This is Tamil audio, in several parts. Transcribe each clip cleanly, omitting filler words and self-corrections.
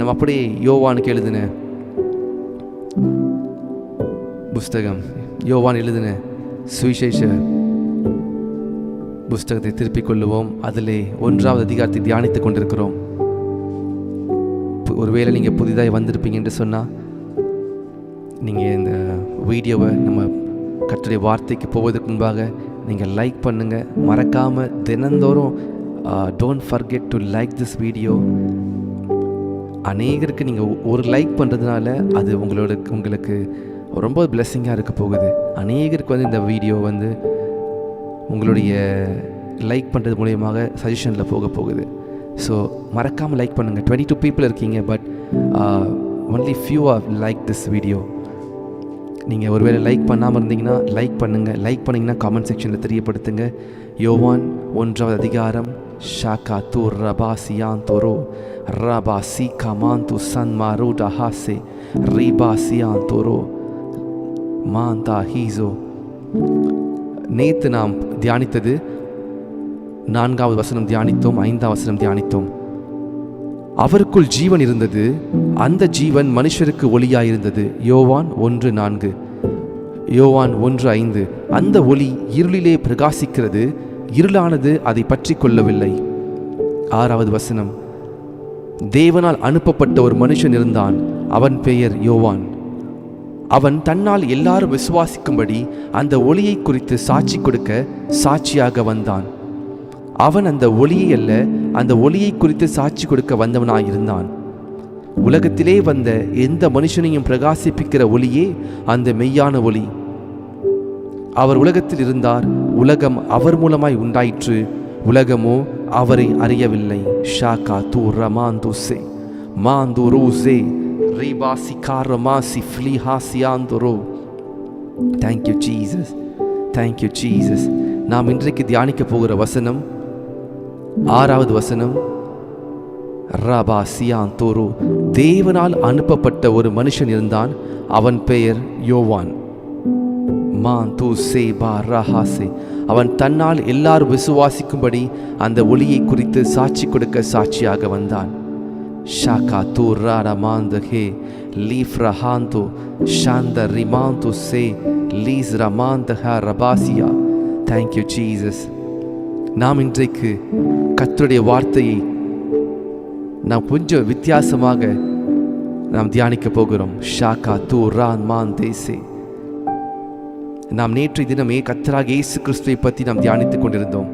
நம்ம அப்படியே யோவானுக்கு எழுதின புஸ்தகம், யோவான் எழுதின சுவிசேஷ புஸ்தகத்தை திருப்பிக் கொள்ளுவோம். அதிலே 1வது அதிகாரத்தை தியானித்துக் கொண்டிருக்கிறோம். ஒருவேளை நீங்கள் புதிதாக வந்திருப்பீங்க என்று சொன்னால் நீங்கள் இந்த வீடியோவை நம்ம கர்த்தருடைய வார்த்தைக்கு போவதற்கு முன்பாக நீங்கள் லைக் பண்ணுங்கள். மறக்காமல் தினந்தோறும் don't forget to like this video. அநேகருக்கு நீங்கள் ஒரு லைக் பண்ணுறதுனால அது உங்களுக்கு ரொம்ப பிளெஸ்ஸிங்காக இருக்க போகுது. அநேகருக்கு இந்த வீடியோ உங்களுடைய லைக் பண்ணுறது மூலியமாக சஜஷனில் போகுது. ஸோ மறக்காமல் லைக் பண்ணுங்கள். 22 people இருக்கீங்க, but only few R like this video. நீங்கள் ஒருவேளை லைக் பண்ணாமல் இருந்தீங்கன்னா லைக் பண்ணுங்கள். லைக் பண்ணிங்கன்னா காமெண்ட் செக்ஷனில் தெரியப்படுத்துங்க. யோவான் 1வது அதிகாரம் ஷாக்கா தூ ரபா சியான் தோரோ ரபா சி கமான் து சன் மாரோ டஹாசே ரீபா சியான் தோரோ மாந்தா ஹீசோ. நேற்று நாம் தியானித்தது 4வது வசனம் தியானித்தோம், 5வது வசனம் தியானித்தோம். அவருக்குள் ஜீவன் இருந்தது, அந்த ஜீவன் மனுஷருக்கு ஒளியாயிருந்தது. யோவான் 1:4, யோவான் 1:5. அந்த ஒளி இருளிலே பிரகாசிக்கிறது, இருளானது அதை பற்றி கொள்ளவில்லை. 6வது வசனம், தேவனால் அனுப்பப்பட்ட ஒரு மனுஷன் இருந்தான், அவன் பெயர் யோவான். அவன் தன்னால் எல்லாரும் விசுவாசிக்கும்படி அந்த ஒளியை குறித்து சாட்சி கொடுக்க சாட்சியாக வந்தான். அவன் அந்த ஒளியை அல்ல, அந்த ஒளியை குறித்து சாட்சி கொடுக்க வந்தவனாயிருந்தான். உலகத்திலே வந்த எந்த மனுஷனையும் பிரகாசிப்பிக்கிற ஒளியே அந்த மெய்யான ஒளி. அவர் உலகத்தில் இருந்தார், உலகம் அவர் மூலமாய் உண்டாயிற்று, உலகமோ அவரை அறியவில்லை. ஷாக்கா தூ ரமாந்துசே மாந்து ரூசே ரிபாசி காரமாசி ஃப்ளிஹாசியாந்துரோ. Thank you Jesus, thank you Jesus. நாம் இன்றைக்கு தியானிக்க போகிற வசனம் 6வது வசனம். ரபா சியான் தோரோ, தேவனால் அனுப்பப்பட்ட ஒரு மனுஷன் இருந்தான், அவன் பெயர் யோவான். மான் தூ சே பா ரஹாசே, அவன் தன்னால் எல்லாரும் விசுவாசிக்கும்படி அந்த ஒளியை குறித்து சாட்சி கொடுக்க சாட்சியாக வந்தான். ஷாக்கா தூ ராமாந்தே லீஃப் ரஹாந்தோ ஷாந்த ரிமாந்தோ சே லீஸ் ரமாந்தஹ ரபாசியா. Thank you Jesus. நாம் இன்றைக்கு கர்த்தருடைய வார்த்தையை நாம் கொஞ்சம் வித்தியாசமாக நாம் தியானிக்க போகிறோம். ஷாக்கா தூ ரான் மான் தேசே. நாம் நேற்றைய தினமே கர்த்தராகிய இயேசு கிறிஸ்துவை பற்றி நாம் தியானித்துக் கொண்டிருந்தோம்.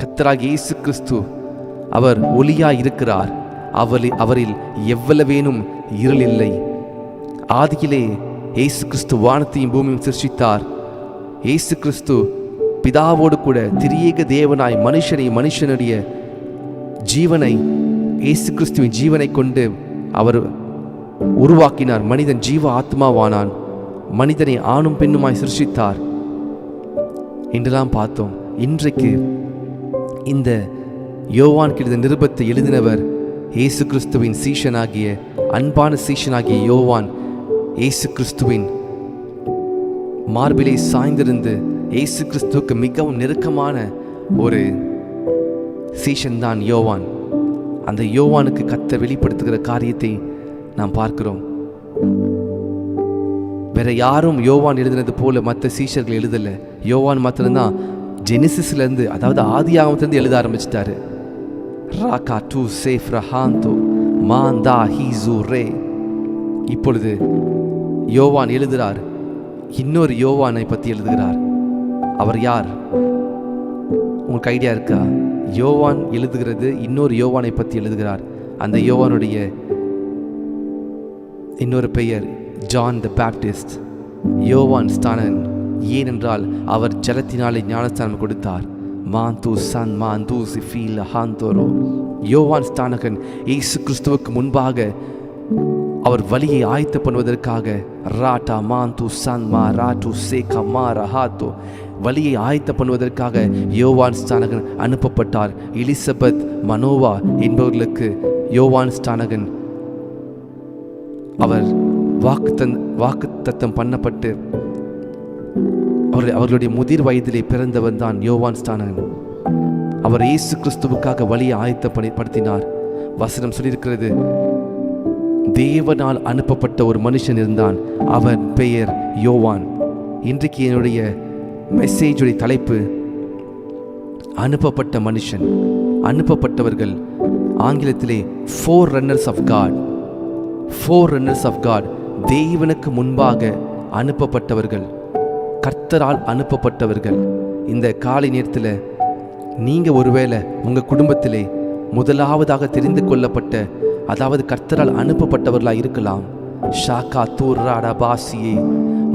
கர்த்தராகிய இயேசு கிறிஸ்து அவர் ஒளியாய் இருக்கிறார், அவரில் எவ்வளவேனும் இருள் இல்லை. ஆதியிலே இயேசு கிறிஸ்து வானத்தையும் பூமியும் சிருஷ்டித்தார். இயேசு கிறிஸ்து பிதாவோடு கூட திரியேக தேவனாய் மனுஷனுடைய ஜீவனை, இயேசு கிறிஸ்துவின் ஜீவனை கொண்டு அவர் உருவாக்கினார். மனிதன் ஜீவ ஆத்மாவானான். மனிதனை ஆணும் பெண்ணுமாய் சிருஷ்டித்தார் என்றெல்லாம் பார்த்தோம். இன்றைக்கு இந்த யோவான் எழுதின நிருபத்தை எழுதினவர் இயேசு கிறிஸ்துவின் சீஷனாகிய, அன்பான சீஷனாகிய யோவான். இயேசு கிறிஸ்துவின் மார்பிலை சாய்ந்திருந்து இயேசு கிறிஸ்துவுக்கு மிகவும் நெருக்கமான ஒரு சீஷன் தான் யோவான். அந்த யோவானுக்கு கர்த்தர் வெளிப்படுத்துகிற காரியத்தை நாம் பார்க்கிறோம். வேற யாரும் யோவான் எழுதினது போல மற்ற சீஷர்கள் எழுதல. யோவான் மாத்திரம்தான் ஜெனிசிஸ்லேருந்து, அதாவது ஆதி ஆகமத்திலிருந்து எழுத ஆரம்பிச்சிட்டாரு. ராகா டூ சேஃப் ரஹாந்தோ மாந்தா ஹீசு ரே. இப்பொழுது யோவான் எழுதுகிறார், இன்னொரு யோவானை பற்றி எழுதுகிறார். அவர் யார்? உங்களுக்கு ஐடியா இருக்கா? யோவான் எழுதுகிறது இன்னொரு யோவானை பற்றி எழுதுகிறார். அந்த யோவானுடைய இன்னொரு பெயர் ஜான் த பேப்டிஸ்ட், யோவான் ஸ்தானன். ஏனென்றால் அவர் ஜலத்தினாலே ஞானஸ்தானம் கொடுத்தார். மாந்து சன் மாந்து சிஃபீல் ஹாந்தோரோ. யோவான் ஸ்தானகன் இயேசு கிறிஸ்துவுக்கு முன்பாக அவர் வழியை ஆயத்த பண்ணுவதற்காக ராட்டா மாந்து சன் மா ராட்டு சேகா மா ரஹாத்தோ வழியை ஆயத்த பண்ணுவதற்காக யோவான் ஸ்தானகன் அனுப்பப்பட்டார். எலிசபெத் மனோவா என்பவர்களுக்கு யோவான் ஸ்தானகன் அவர் வாக்குத்தத்தம் பண்ணப்பட்டு அவர்களுடைய முதிர் வயதிலே பிறந்தவன் தான் யோவான் ஸ்தானகன். அவர் இயேசு கிறிஸ்துவுக்காக வழியை ஆயத்தப்படுத்தினார். வசனம் சொல்லியிருக்கிறது, தேவனால் அனுப்பப்பட்ட ஒரு மனுஷன் இருந்தான். அவன் பெயர் யோவான். இன்றைக்கு என்னுடைய மெசேஜுடைய தலைப்பு அனுப்பப்பட்ட மனுஷன், அனுப்பப்பட்டவர்கள். ஆங்கிலத்திலே 4 runners of God. 4 runners of God. தேவனுக்கு முன்பாக அனுப்பப்பட்டவர்கள், கர்த்தரால் அனுப்பப்பட்டவர்கள். இந்த காலை நேரத்தில் நீங்கள் ஒருவேளை உங்கள் குடும்பத்திலே முதலாவதாக தெரிந்து கொள்ளப்பட்ட, அதாவது கர்த்தரால் அனுப்பப்பட்டவர்களாக இருக்கலாம். ஷாக்கா தூராடபாசியே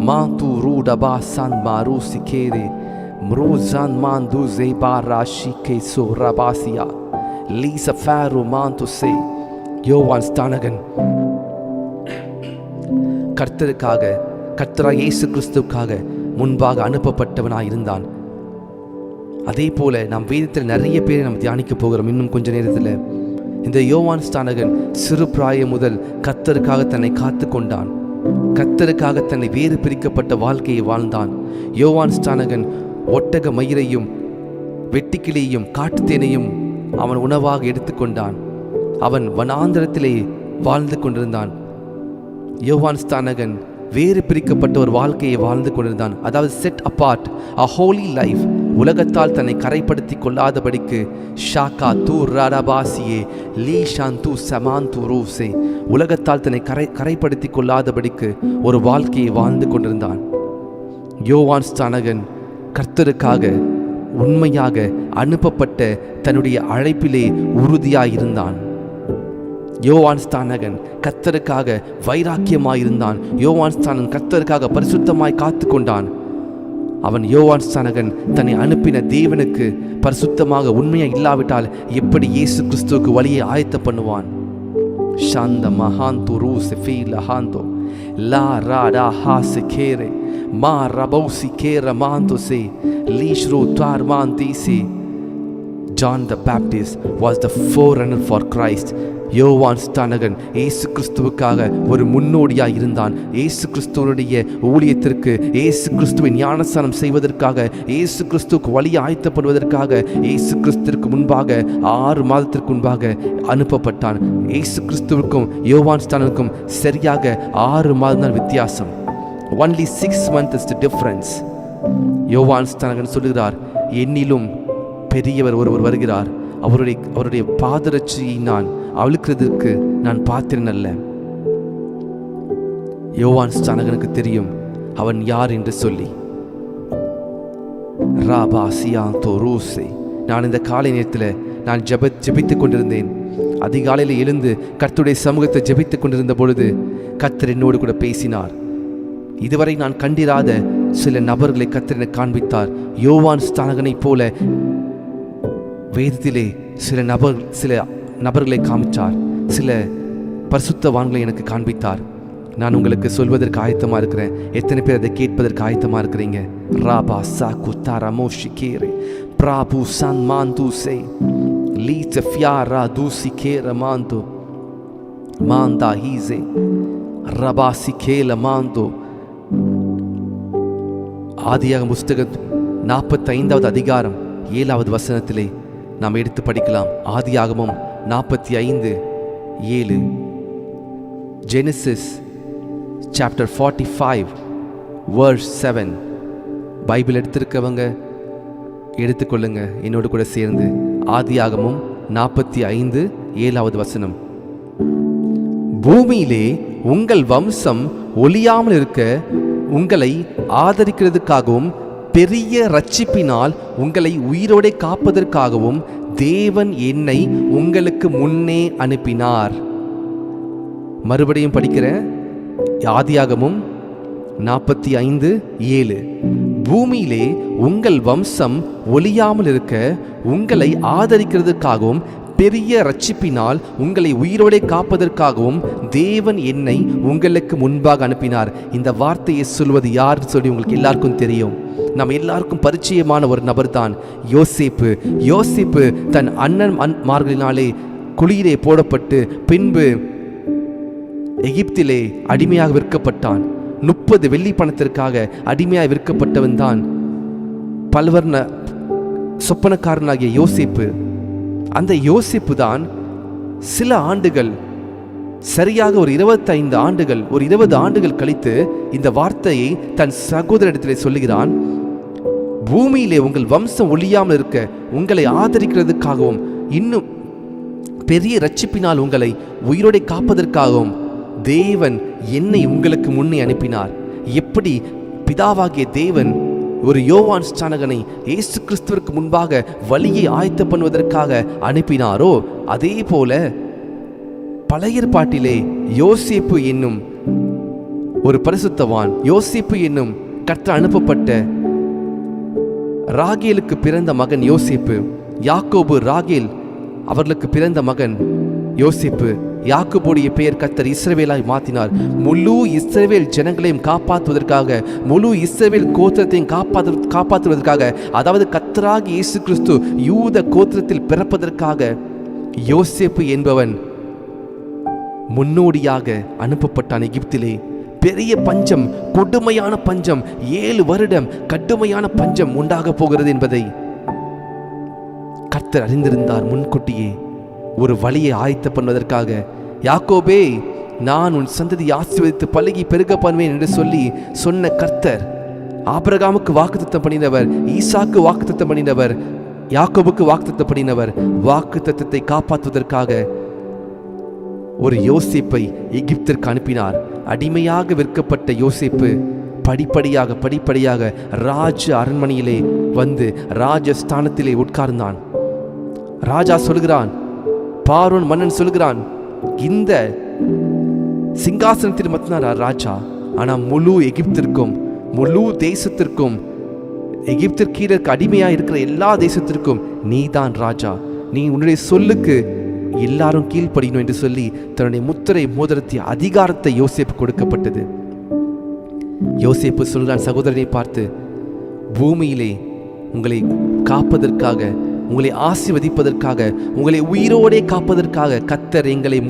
மாந்து ரூடபாசான் மாரூசி கேரே ம்ரூசான் மாந்து ஜெய்பாராஷி கேசோ ரபாசியா லீச ஃபேரு மாந்து சே. யோவான் ஸ்தானகன் கர்த்தருக்காக, கர்த்தராய் இயேசு கிறிஸ்துவுக்காக முன்பாக அனுப்பப்பட்டவனாக இருந்தான். அதே போல நாம் வேதத்தில் நிறைய பேரை நாம் தியானிக்க போகிறோம் இன்னும் கொஞ்ச நேரத்தில். இந்த யோவான் ஸ்தானகன் சிறு பிராயம் முதல் கர்த்தருக்காக தன்னை காத்து கொண்டான். கர்த்தருக்காக தன்னை வேறு பிரிக்கப்பட்ட வாழ்க்கையை வாழ்ந்தான். யோவான் ஸ்தானகன் ஒட்டக மயிரையும் வெட்டிக்கிளியையும் காட்டுத்தேனையும் அவன் உணவாக எடுத்துக்கொண்டான். அவன் வனாந்தரத்திலே வாழ்ந்து கொண்டிருந்தான். யோவான் ஸ்தானகன் வேறு பிரிக்கப்பட்ட ஒரு வாழ்க்கையை வாழ்ந்து கொண்டிருந்தான். அதாவது செட் அப்பார்ட், அ ஹோலி லைஃப். உலகத்தால் தன்னை கரைப்படுத்தி கொள்ளாதபடிக்கு ஷாக்கா தூ ரபாசியே லீ ஷாந்து சமாந்து ரூசே, உலகத்தால் தன்னை கரைப்படுத்தி கொள்ளாதபடிக்கு ஒரு வாழ்க்கையை வாழ்ந்து கொண்டிருந்தான். யோவான் ஸ்தானகன் கர்த்தருக்காக உண்மையாக அனுப்பப்பட்ட தன்னுடைய அழைப்பிலே உறுதியாயிருந்தான். யோவான் ஸ்தானகன் கர்த்தருக்காக வைராக்கியமாயிருந்தான். யோவான் ஸ்தானகன் கர்த்தருக்காக பரிசுத்தமாய் காத்து கொண்டான். அவன் யோவான் ஸ்தானகன் தன்னை அனுப்பின தேவனுக்கு பரிசுத்தமாக உண்மையாக இல்லாவிட்டால் எப்படி இயேசு கிறிஸ்துவுக்கு வழியை ஆயத்த பண்ணுவான்? ஷாந்த மஹாந்து ரூஸ் ஃபீலஹாந்தோ லா ராடா ஹாஸ் கேரே மா ரபௌசி கேர மாந்து சே லீஷ்ரு த்வார் மாந்தி சே. John the Baptist was the forerunner for Christ. யோவான் ஸ்தானகன் இயேசு கிறிஸ்துவுக்காக ஒரு முன்னோடியாக இருந்தான். இயேசு கிறிஸ்துவனுடைய ஊழியத்திற்கு, இயேசு கிறிஸ்துவை ஞானஸ்நானம் செய்வதற்காக, இயேசு கிறிஸ்துவுக்கு வழி ஆயத்தப்படுவதற்காக இயேசு கிறிஸ்துவுக்கு முன்பாக 6 மாதத்திற்கு முன்பாக அனுப்பப்பட்டான். இயேசு கிறிஸ்துவுக்கும் யோவான் ஸ்தானனுக்கும் சரியாக 6 மாதம் தான் வித்தியாசம். Only 6 months is the difference. யோவான் ஸ்தானகன் சொல்லுகிறார், என்னிலும் பெரியவர் ஒருவர் வருகிறார், அவருடைய பாதரட்சியை நான் அழுக்கிறதுக்கு நான் பாத்திரன் அல்ல. யோவான் ஸ்தானகனுக்கு தெரியும் அவன் யார் என்று சொல்லி. நான் இந்த காலை நேரத்தில் நான் ஜெபித்துக் கொண்டிருந்தேன். அதிகாலையில் எழுந்து கர்த்தருடைய சமூகத்தை ஜெபித்துக் கொண்டிருந்த பொழுது கர்த்தர் என்னோடு கூட பேசினார். இதுவரை நான் கண்டிராத சில நபர்களை கர்த்தர் எனக்கு காண்பித்தார். யோவான் ஸ்தானகனை போல வேதத்திலே சில நபர்களை காமிச்சார். சில பரிசுத்தவான்களை எனக்கு காண்பித்தார். நான் உங்களுக்கு சொல்வதற்கு ஆயத்தமாக இருக்கிறேன். எத்தனை பேர் அதை கேட்பதற்கு ஆயத்தமாக இருக்கிறீங்க? ராபா சாக்கு தாரமோஷி கேரே பிராபு சான் மாந்து சே லீச்ச ஃபியாரா தூசி கேர மாந்து மாந்தா ஹீசே ரபாசி கேல மாந்து. ஆதியாகமம் புஸ்தகம் 45வது அதிகாரம் 7வது வசனத்திலே நாம் எடுத்து படிக்கலாம். ஆதியாகமம் 45:7. Genesis chapter 45 verse 7. பைபிள் எடுத்திருக்கவங்க எடுத்துக்கொள்ளுங்க என்னோடு கூட சேர்ந்து. ஆதியாகமம் 45:7வது வசனம். பூமியிலே உங்கள் வம்சம் ஒழியாமல் இருக்க உங்களை ஆதரிக்கிறதுக்காகவும் பெரிய ரட்சிப்பினால் உங்களை உயிரோடே காப்பதற்காகவும் தேவன் என்னை உங்களுக்கு முன்னே அனுப்பினார். மறுபடியும் படிக்கிறேன். ஆதியாகமம் 45:7. பூமியிலே உங்கள் வம்சம் ஒழியாமல் இருக்க உங்களை ஆதரிக்கிறதுக்காகவும் பெரிய ரட்சிப்பினால் உங்களை உயிரோடே காப்பதற்காகவும் தேவன் என்னை உங்களுக்கு முன்பாக அனுப்பினார். இந்த வார்த்தையை சொல்வது யார் சொல்லி உங்களுக்கு எல்லாருக்கும் தெரியும். நம்ம எல்லாருக்கும் பரிச்சயமான ஒரு நபர் தான் யோசேப்பு. யோசேப்பு தன் அண்ணன்மார்களினாலே குழியிலே போடப்பட்டு பின்பு எகிப்திலே அடிமையாக விற்கப்பட்டான். 30 வெள்ளி பணத்திற்காக அடிமையாக விற்கப்பட்டவன் தான் பல்வர்ண சொப்பனக்காரனாகிய யோசேப்பு. அந்த யோசேப்பு தான் சில ஆண்டுகள் சரியாக ஒரு 25 ஆண்டுகள், ஒரு 20 ஆண்டுகள் கழித்து இந்த வார்த்தையை தன் சகோதரிடத்திலே சொல்லுகிறான். பூமியிலே உங்கள் வம்சம் ஒழியாமல் இருக்க உங்களை ஆதரிக்கிறதுக்காகவும் இன்னும் பெரிய ரட்சிப்பினால் உங்களை உயிரோடை காப்பதற்காகவும் தேவன் என்னை உங்களுக்கு முன்னே அனுப்பினார். எப்படி பிதாவாகிய தேவன் ஒரு யோவான் ஸ்நானகனை இயேசு கிறிஸ்துவிற்கு முன்பாக வழியை ஆயத்த பண்ணுவதற்காக அனுப்பினாரோ, அதே போல பழைய ஏற்பாட்டிலே யோசேப்பு என்னும் ஒரு பரிசுத்தவான், யோசேப்பு என்னும் கர்த்தர் அனுப்பப்பட்ட ராகேலுக்கு பிறந்த மகன் யோசேப்பு, யாக்கோபு ராகேல் அவர்களுக்கு பிறந்த மகன் யோசேப்பு. யாக்கோபுடைய பெயர் கர்த்தர் இஸ்ரவேலாய் மாற்றினார். முழு இஸ்ரவேல் ஜனங்களையும் காப்பாற்றுவதற்காக, முழு இஸ்ரவேல் கோத்திரத்தையும் காப்பாற்றுவதற்காக, அதாவது கர்த்தராகிய இயேசு கிறிஸ்து யூத கோத்திரத்தில் பிறப்பதற்காக யோசேப்பு என்பவன் முன்னோடியாக அனுப்பப்பட்டான். எகிப்திலே பெரிய பஞ்சம், கொடுமையான பஞ்சம், 7 வருடம் கடுமையான பஞ்சம் உண்டாக போகிறது என்பதை கர்த்தர் அறிந்திருந்தார். முன்கூட்டியே ஒரு வழியை ஆயத்த பண்ணுவதற்காக, யாக்கோபே நான் உன் சந்ததி ஆசீர்வதித்து பலுகி பெருக பண்ணுவேன் என்று சொல்லி சொன்ன கர்த்தர், ஆபிரகாமுக்கு வாக்குத்தத்தம் பண்ணினவர், ஈசாக்கு வாக்குத்தத்தம் பண்ணினவர், யாக்கோபுக்கு வாக்குத்தத்தம் பண்ணினவர், வாக்குத்தத்தத்தை காப்பாற்றுவதற்காக ஒரு யோசேப்பை எகிப்திற்கு அனுப்பினார். அடிமையாக விற்கப்பட்ட யோசேப்பு படிப்படியாக ராஜ அரண்மனையிலே வந்து ராஜஸ்தானத்திலே உட்கார்ந்தான். ராஜா சொல்கிறான், பார்வோன் மன்னன் சொல்கிறான், இந்த சிங்காசனத்தில் மத்தினாரா ராஜா, ஆனா முழு எகிப்திற்கும், முழு தேசத்திற்கும், எகிப்திற்கு கீழே அடிமையா இருக்கிற எல்லா தேசத்திற்கும் நீதான் ராஜா, நீ உன்னுடைய சொல்லுக்கு எல்லாரும் கீழ்ப்படியணும் என்று சொல்லி தன்னுடைய முத்திரை மோதிரத்திய அதிகாரத்தை யோசேப்பு கொடுக்கப்பட்டது. யோசேப்பு சொல்கிறான் சகோதரனை பார்த்து, பூமியிலே உங்களை காப்பதற்காக, உங்களை ஆசீர்வதிப்பதற்காக, உங்களை உயிரோடே காப்பதற்காக கர்த்தர் எங்களை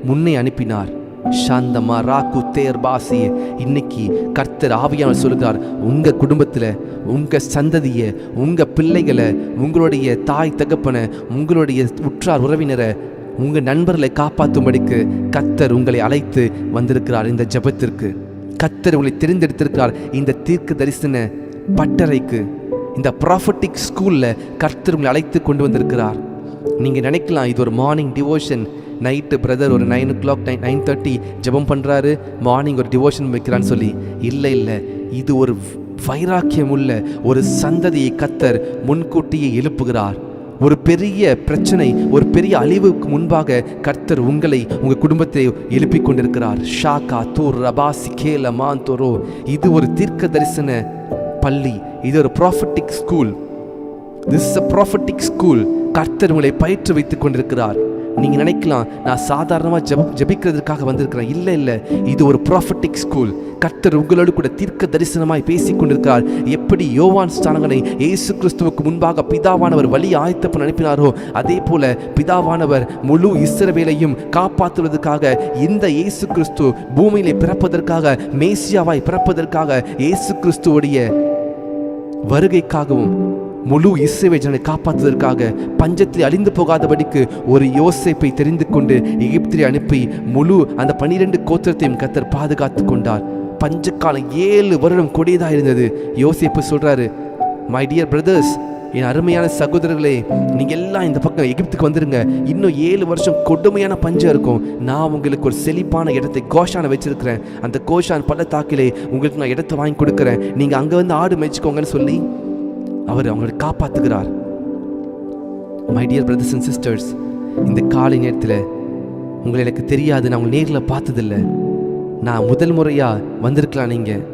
முன்னே அனுப்பினார். சாந்தமா ராக்கு தேர் பாசிய இன்னைக்கு கர்த்தர் ஆவியானவர் சொல்கிறார், உங்க குடும்பத்துல, உங்க சந்ததிய, உங்க பிள்ளைகளை, உங்களுடைய தாய் தகப்பனை, உங்களுடைய உற்றார் உறவினரை, உங்க நண்பர்களை காப்பாற்றும்படிக்கு கர்த்தர் உங்களை அழைத்து வந்திருக்கிறார். இந்த ஜெபத்திற்கு கர்த்தர் உங்களை தெரிந்தெடுத்திருக்கிறார். இந்த தீர்க்க தரிசன பட்டறைக்கு, இந்த ப்ராஃபட்டிக் ஸ்கூல்ல கர்த்தர் உங்களை அழைத்து கொண்டு வந்திருக்கிறார். நீங்க நினைக்கலாம் இது ஒரு மார்னிங் டிவோஷன், நைட்டு பிரதர் ஒரு 9 o'clock 9:30 ஜெபம் பண்ணுறாரு, மார்னிங் ஒரு டிவோஷன் வைக்கிறான்னு சொல்லி. இல்லை, இது ஒரு வைராக்கியம் உள்ள ஒரு சந்ததியை கர்த்தர் முன்கூட்டியே எழுப்புகிறார். ஒரு பெரிய பிரச்சனை, ஒரு பெரிய அழிவுக்கு முன்பாக கர்த்தர் உங்களை, உங்கள் குடும்பத்தை எழுப்பி கொண்டிருக்கிறார். ஷாக்கா தூர் ரபாசி கேல மாந்தோரோ, இது ஒரு தீர்க்க தரிசன பள்ளி, இது ஒரு prophetic school. This is a prophetic school. கர்த்தர் உங்களை பயிற்று வைத்துக் கொண்டிருக்கிறார். நீங்க நினைக்கலாம் நான் சாதாரணமாக ஜெபிக்கிறதுக்காக வந்திருக்கிறேன். இல்லை, இது ஒரு ப்ராஃபட்டிக் ஸ்கூல். கர்த்தர் உங்களோடு கூட தீர்க்க தரிசனமாய் பேசிக் கொண்டிருக்கிறார். எப்படி யோவான் ஸ்நானகனை இயேசு கிறிஸ்துவுக்கு முன்பாக பிதாவானவர் வழி ஆயத்தப்ப அனுப்பினாரோ, அதே போல பிதாவானவர் முழு இஸ்ரவேலையும் காப்பாற்றுவதற்காக இந்த இயேசு கிறிஸ்து பூமியிலே பிறப்பதற்காக, மேசியாவாய் பிறப்பதற்காக, இயேசு கிறிஸ்துவுடைய வருகைக்காகவும் முழு இஸ்ரவேல் ஜனங்களை காப்பாற்றுவதற்காக, பஞ்சத்தில் அழிந்து போகாதபடிக்கு ஒரு யோசேப்பை தெரிந்து கொண்டு எகிப்திலே அனுப்பி முழு அந்த 12 கோத்திரத்தையும் கர்த்தர் பாதுகாத்து கொண்டார். பஞ்சக்காலம் 7 வருடம் கொடியதாக இருந்தது. யோசேப்பு சொல்றாரு, மை டியர் பிரதர்ஸ், என் அருமையான சகோதரர்களே, நீங்க எல்லாம் இந்த பக்கம் எகிப்துக்கு வந்துருங்க. இன்னும் 7 வருஷம் கொடுமையான பஞ்சம் இருக்கும். நான் உங்களுக்கு ஒரு செழிப்பான இடத்தை கோஷான வச்சிருக்கிறேன். அந்த கோஷான் பள்ளத்தாக்கிலே உங்களுக்கு நான் இடத்தை வாங்கி கொடுக்குறேன். நீங்க அங்க வந்து ஆடு மேய்ச்சிக்கோங்கன்னு சொல்லி அவர் அவங்களை காப்பாற்றுகிறார். My dear brothers and sisters, இந்த காலை நேரத்தில் உங்களை எனக்கு தெரியாது, நான் உங்களை நேரில் பார்த்ததில்லை. நான் முதல் முறையாக வந்திருக்கலாம், நீங்கள்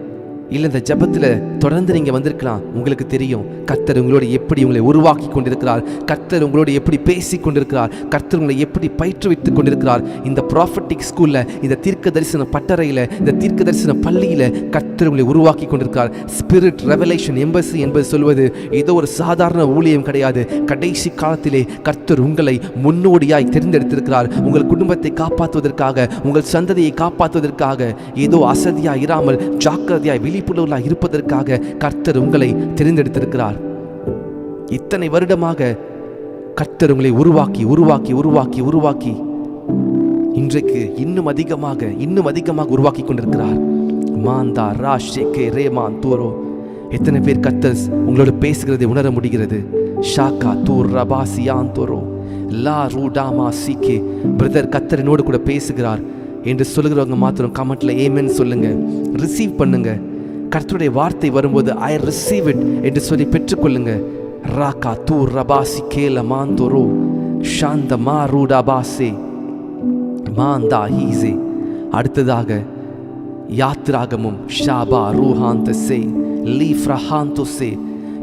இல்லை இந்த ஜெபத்தில் தொடர்ந்து நீங்கள் வந்திருக்கலாம். உங்களுக்கு தெரியும் கர்த்தர் உங்களோட எப்படி உங்களை உருவாக்கி கொண்டிருக்கிறார், கர்த்தர் உங்களோட எப்படி பேசி கொண்டிருக்கிறார், கர்த்தர் உங்களை எப்படி பயிற்றுவித்துக் கொண்டிருக்கிறார். இந்த ப்ராஃபட்டிக் ஸ்கூலில், இந்த தீர்க்க தரிசன பட்டறையில், இந்த தீர்க்க தரிசன பள்ளியில் கர்த்தர் உங்களை உருவாக்கி கொண்டிருக்கிறார். ஸ்பிரிட் ரெவலேஷன் எம்பசி என்பது சொல்வது ஏதோ ஒரு சாதாரண ஊழியம் கிடையாது. கடைசி காலத்திலே கர்த்தர் உங்களை முன்னோடியாய் தெரிந்தெடுத்திருக்கிறார். உங்கள் குடும்பத்தை காப்பாற்றுவதற்காக, உங்கள் சந்ததியை காப்பாற்றுவதற்காக, ஏதோ அசதியாய் இராமல் ஜாக்கிரதையாய் விழிப்புணர்வுள்ளாய் இருப்பதற்காக கர்த்தர் உங்களை தெரிந்தெடுத்திருக்கிறார். இத்தனை வருடமாக கர்த்தர் உங்களை உருவாக்கி உருவாக்கி உருவாக்கி உருவாக்கி இன்றைக்கு இன்னும் அதிகமாக உருவாக்கி கொண்டிருக்கிறார். மாந்தா ராஷேகே ரேமான் தூரோ. எத்தனை பேர் கர்த்தர் உங்களோட பேசுகிறதை உணர முடிகிறது? ஷாக்கா தூர் ரபாசியான் தோரோ லா ரூடாமா சீக்கே. பிரதர், கர்த்தர் என்னோடு கூட பேசுகிறார் என்று சொல்லுகிறவங்க மாத்திரம் கமெண்ட்ல ஏமென் சொல்லுங்க, ரிசீவ் பண்ணுங்க. கர்த்தருடைய வார்த்தை வரும்போது ஐ ரிசீவ் இட் என்று சொல்லி பெற்றுக்கொள்ளுங்க. ராக்கா தூர் ரபாசி கேல மாந்தோரோ ஷாந்த மா ரூடாபாசே மாந்தா ஹீசே. அடுத்ததாக யாத்ராகமும் ஷாபா ரூஹாந்தசே லீ ஃப்ரஹாந்தோசே.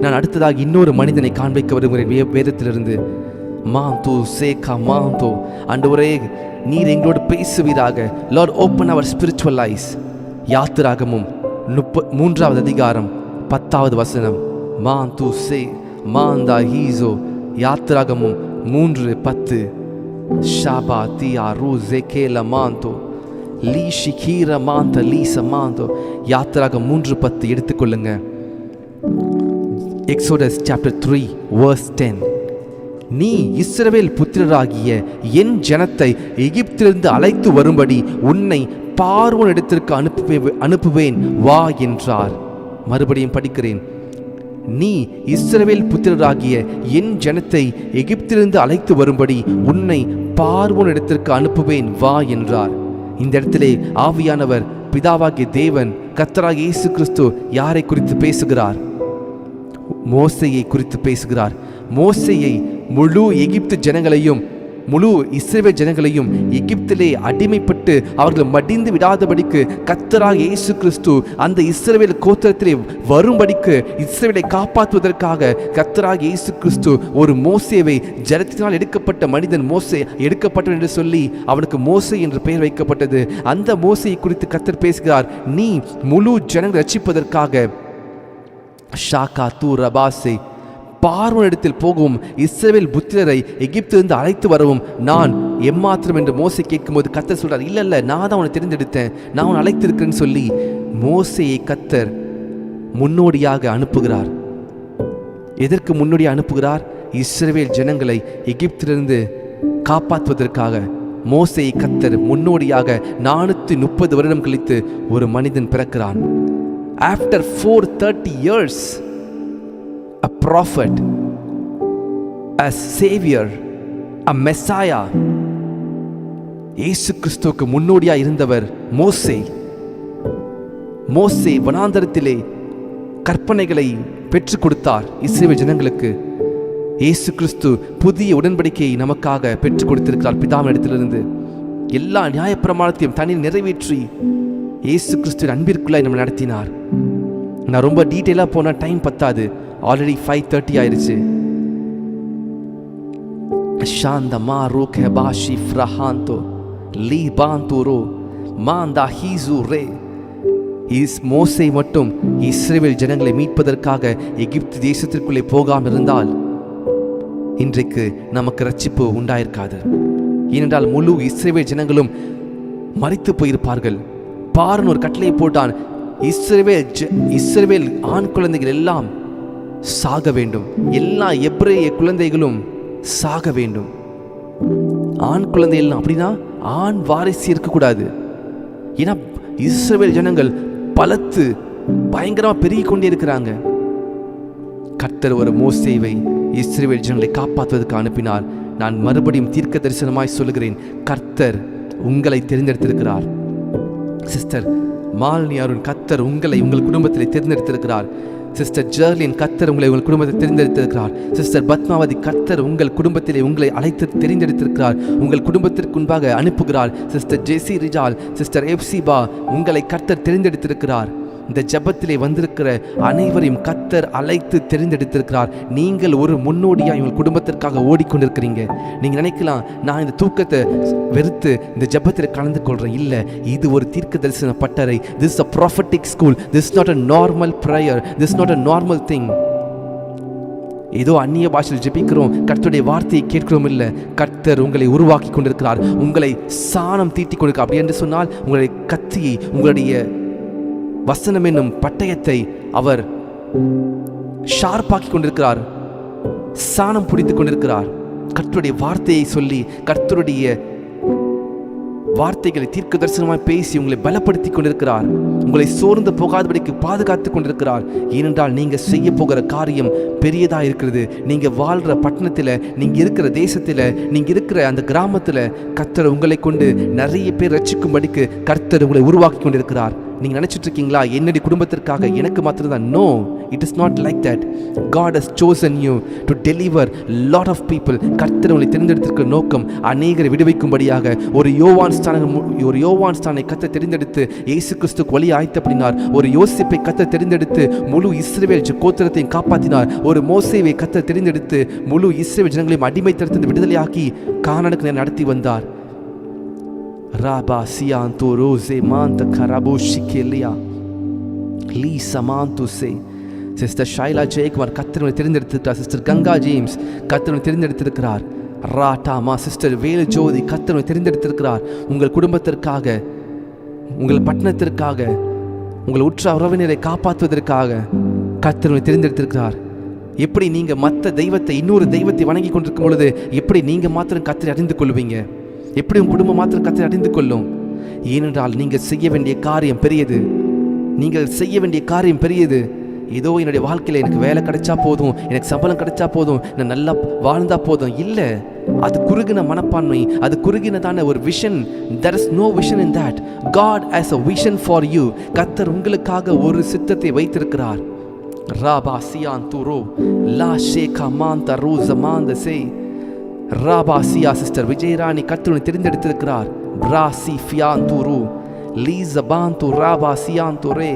நான் அடுத்ததாக இன்னொரு மனிதனை காண்பிக்க வருகிறேன் வேதத்திலிருந்து. மாந்தோ சேகா மாந்தோ. ஆண்டவரே, நீர் எங்களோடு பேசுவீராக. லார்ட், ஓப்பன் அவர் ஸ்பிரிச்சுவல் ஐஸ். யாத்ராகமும் 3வது அதிகாரம் 10வது வசனம். மாந்து சே மாந்தா ஹீசோ. யாத்ராகமும் 3:10. ஷாபா தியா ரூ ஜெகேல மாந்தோ லீ ஷிகீர மாந்த லீச மாந்தோ. யாத்ராகம் 3:10 எடுத்துக்கொள்ளுங்க. Exodus chapter 3 verse 10. நீ இஸ்ரவேல் புத்திரராகிய என் ஜனத்தை எகிப்திலிருந்து அழைத்து வரும்படி உன்னை பார்வோன் இடத்திற்கு அனுப்புவேன் வா என்றார். மறுபடியும் படிக்கிறேன். நீ இஸ்ரவேல் புத்திரராகிய என் ஜனத்தை எகிப்திலிருந்து அழைத்து வரும்படி உன்னை பார்வோன் இடத்திற்கு அனுப்புவேன் வா என்றார். இந்த இடத்திலே ஆவியானவர் பிதாவாகிய தேவன் கர்த்தராகிய இயேசு கிறிஸ்து யாரை குறித்து பேசுகிறார்? மோசேயை குறித்து பேசுகிறார். மோசேயை முழு எகிப்து ஜனங்களையும் முழு இஸ்ரவேல் ஜனங்களையும் எகிப்திலே அடிமைப்பட்டு அவர்கள் மடிந்து விடாதபடிக்கு கர்த்தராகிய இயேசு கிறிஸ்து அந்த இஸ்ரவேல் கோத்திரத்திலே வரும்படிக்கு இஸ்ரவேலை காப்பாற்றுவதற்காக கர்த்தராகிய இயேசு கிறிஸ்து ஒரு மோசேவை ஜலத்தினால் எடுக்கப்பட்ட மனிதன் மோசே எடுக்கப்பட்டவன் என்று சொல்லி அவனுக்கு மோசே என்று பெயர் வைக்கப்பட்டது. அந்த மோசேயை குறித்து கர்த்தர் பேசுகிறார். நீ முழு ஜனங்களை ரட்சிப்பதற்காக ஷாக்கா தூ ரபாசே பார்வோன் இடத்தில் போகவும் இஸ்ரவேல் புத்திரரை எகிப்திலிருந்து அழைத்து வரவும் நான் எம்மாத்திரம் என்று மோசே கேட்கும்போது கர்த்தர் சொல்றார், இல்ல நான் தான் உன்னை தெரிந்தெடுத்தேன், நான் உன்னை அழைத்திருக்கிறேன்னு சொல்லி மோசேயை கர்த்தர் முன்னோடியாக அனுப்புகிறார். எதற்கு முன்னோடியாக அனுப்புகிறார்? இஸ்ரவேல் ஜனங்களை எகிப்திலிருந்து காப்பாற்றுவதற்காக மோசேயை கர்த்தர் முன்னோடியாக 430 வருடம் கழித்து ஒரு மனிதன் பிறக்கிறான். After 430 years, a prophet, a savior, a messiah. இயேசு கிறிஸ்துவுக்கு முன்னோடியா இருந்தவர் மோசே. மோசே வனாந்தரத்திலே கற்பனைகளை பெற்றுக் கொடுத்தார் இஸ்ரவேல் ஜனங்களுக்கு. இயேசு கிறிஸ்து புதிய உடன்படிக்கையை நமக்காக பெற்றுக் கொடுத்திருக்கிறார் பிதாவினிடத்திலிருந்து. எல்லா நியாயப்பிரமாணத்தையும் தனியில் நிறைவேற்றி இயேசு கிறிஸ்துவின் அன்பிற்குள்ளாய் நம்ம நடத்தினார். நான் ரொம்ப டீட்டெயிலாக போனால் டைம் பத்தாது. ஆல்ரெடி 5:30 ஆயிடுச்சு. ஷாந்த மாரோ கபாஷி ஃப்ரஹாந்தோ லீபாந்தூரோ மாந்தா ஹீசு ரே. மோசே மட்டும் இஸ்ரவேல் ஜனங்களை மீட்பதற்காக எகிப்து தேசத்திற்குள்ளே போகாமல் இருந்தால் இன்றைக்கு நமக்கு ரட்சிப்பு உண்டாயிருக்காது. ஏனென்றால் முழு இஸ்ரவேல் ஜனங்களும் மரித்து போயிருப்பார்கள். பார்வோன் ஒரு கட்டளையை போட்டான், இஸ்ரவேல் ஆண் குழந்தைகள் எல்லாம் சாக வேண்டும், எல்லா எபிரேய குழந்தைகளும் சாக வேண்டும். ஆண் குழந்தைகள் அப்படின்னா ஆண் வாரிசு இருக்கக்கூடாது. ஏன்னா இஸ்ரவேல் ஜனங்கள் பலத்து பயங்கரமா பெருகி கொண்டே இருக்கிறாங்க. கர்த்தர் ஒரு மோசேவை இஸ்ரவேல் ஜனங்களை காப்பாற்றுவதற்கு அனுப்பினார். நான் மறுபடியும் தீர்க்க தரிசனமாய் சொல்லுகிறேன், கர்த்தர் உங்களை தெரிந்தெடுத்திருக்கிறார். சிஸ்டர் மாலினி அருண், கர்த்தர் உங்களை உங்கள் குடும்பத்திலே தேர்ந்தெடுத்திருக்கிறார். சிஸ்டர் ஜெர்லின், கர்த்தர் உங்களை உங்கள் குடும்பத்தை தெரிந்தெடுத்திருக்கிறார். சிஸ்டர் பத்மாவதி, கர்த்தர் உங்கள் குடும்பத்திலே உங்களை அழைத்து தெரிந்தெடுத்திருக்கிறார், உங்கள் குடும்பத்திற்கு முன்பாக அனுப்புகிறார். சிஸ்டர் ஜெசி ரிஜால், சிஸ்டர் எப்சிபா, உங்களை கர்த்தர் தெரிந்தெடுத்திருக்கிறார். இந்த ஜெபத்திலே வந்திருக்கிற அனைவரையும் கர்த்தர் அழைத்து தெரிந்தெடுத்திருக்கிறார். நீங்கள் ஒரு முன்னோடியாக உங்கள் குடும்பத்திற்காக ஓடிக்கொண்டிருக்கிறீங்க. நீங்கள் நினைக்கலாம், நான் இந்த தூக்கத்தை வெறுத்து இந்த ஜெபத்தில் கலந்து கொள்கிறேன். இல்லை, இது ஒரு தீர்க்க தரிசன பட்டறை. This is a prophetic school. this is not a normal prayer. this is not a normal thing. ஏதோ அந்நிய பாஷையில் ஜெபிக்கிறோம், கர்த்தருடைய வார்த்தையை கேட்கிறோம். இல்லை, கர்த்தர் உங்களை உருவாக்கி கொண்டிருக்கிறார், உங்களை சாணம் தீட்டி கொண்டிருக்கிறார். அப்படி என்று சொன்னால் உங்களுடைய கத்தியை, உங்களுடைய வசனம் என்னும் பட்டயத்தை அவர் ஷார்ப்பாக்கி கொண்டிருக்கிறார், சாணம் பிடித்துக் கொண்டிருக்கிறார். கர்த்தருடைய வார்த்தையை சொல்லி, கர்த்தருடைய வார்த்தைகளை தீர்க்க தரிசனமாய் பேசி உங்களை பலப்படுத்தி கொண்டிருக்கிறார். உங்களை சோர்ந்து போகாதபடிக்கு பாதுகாத்து கொண்டிருக்கிறார். ஏனென்றால் நீங்க செய்ய போகிற காரியம் பெரியதா இருக்கிறது. நீங்க வாழ்ற பட்டணத்துல, நீங்க இருக்கிற தேசத்துல, நீங்க இருக்கிற அந்த கிராமத்துல கர்த்தர் உங்களை கொண்டு நிறைய பேர் ரட்சிக்கும்படிக்கு கர்த்தர் உங்களை உருவாக்கி கொண்டிருக்கிறார். நீங்க நினைச்சிட்டு இருக்கீங்களா என்னுடைய குடும்பத்திற்காக எனக்கு மாத்திரம் தான்? No, it is not like that. God has chosen you to deliver lot of people. கர்த்தர் உங்களை தெரிந்தெடுத்திருக்கிற நோக்கம் அநேகரை விடுவிக்கும்படியாக. ஒரு யோவான் ஸ்தானை கர்த்தர் தெரிந்தெடுத்து இயேசு கிறிஸ்துக்கு வழி ஆயத்தப்படினார். ஒரு யோசேப்பை கர்த்தர் தெரிந்தெடுத்து முழு இஸ்ரவேல் கோத்திரத்தையும் காப்பாற்றினார். ஒரு மோசேவை கர்த்தர் தெரிந்தெடுத்து முழு இஸ்ரவேல் ஜனங்களையும் அடிமைத்தனத்திலிருந்து விடுதலையாக்கி கானானுக்கு நடத்தி வந்தார். Rabba sianto rose manta karabu shikelia Lisa mantu se sister Shaila Jayakumar கர்த்தரை தெரிந்தெடுத்திருக்கிறார். சிஸ்டர் கங்கா ஜேம்ஸ் கர்த்தரை தெரிந்தெடுத்திருக்கிறார். ராட்டாமா சிஸ்டர் வேலு ஜோதி கர்த்தரை தெரிந்தெடுத்திருக்கிறார். உங்கள் குடும்பத்திற்காக, உங்கள் பட்டணத்திற்காக, உங்கள் உற்ற உறவினரை காப்பாற்றுவதற்காக கர்த்தரை தெரிந்தெடுத்திருக்கிறார். எப்படி நீங்க மற்ற தெய்வத்தை, இன்னொரு தெய்வத்தை வணங்கி கொண்டிருக்கும் பொழுது எப்படி நீங்க மாத்திரம் கர்த்தரை அறிந்து கொள்வீங்க? எப்படி உங்க குடும்பம் மாத்திரம் கர்த்தரை அறிந்து கொள்ளும்? ஏனென்றால் நீங்கள் செய்ய வேண்டிய காரியம் பெரியது. நீங்கள் செய்ய வேண்டிய காரியம் பெரியது. ஏதோ என்னுடைய வாழ்க்கையில் எனக்கு வேலை கிடைச்சா போதும், எனக்கு சம்பளம் கிடைச்சா போதும், நான் நல்லா வாழ்ந்தா போதும் இல்லை. அது குறுகின மனப்பான்மை, அது குறுகினதான ஒரு vision. there is no vision in that. God has a vision for you. கர்த்தர் உங்களுக்காக ஒரு சித்தத்தை வைத்திருக்கிறார். ராபா சியான் துரோ லா ஷேகா மாந்த ரூஸ மாந்த சே ராபா சியா சிஸ்டர் விஜயராணி கர்த்தரை தெரிந்தெடுத்திருக்கிறார். பிராசி ஃபியான் துரு லீஸ பாந்து ராபா சியான் துரே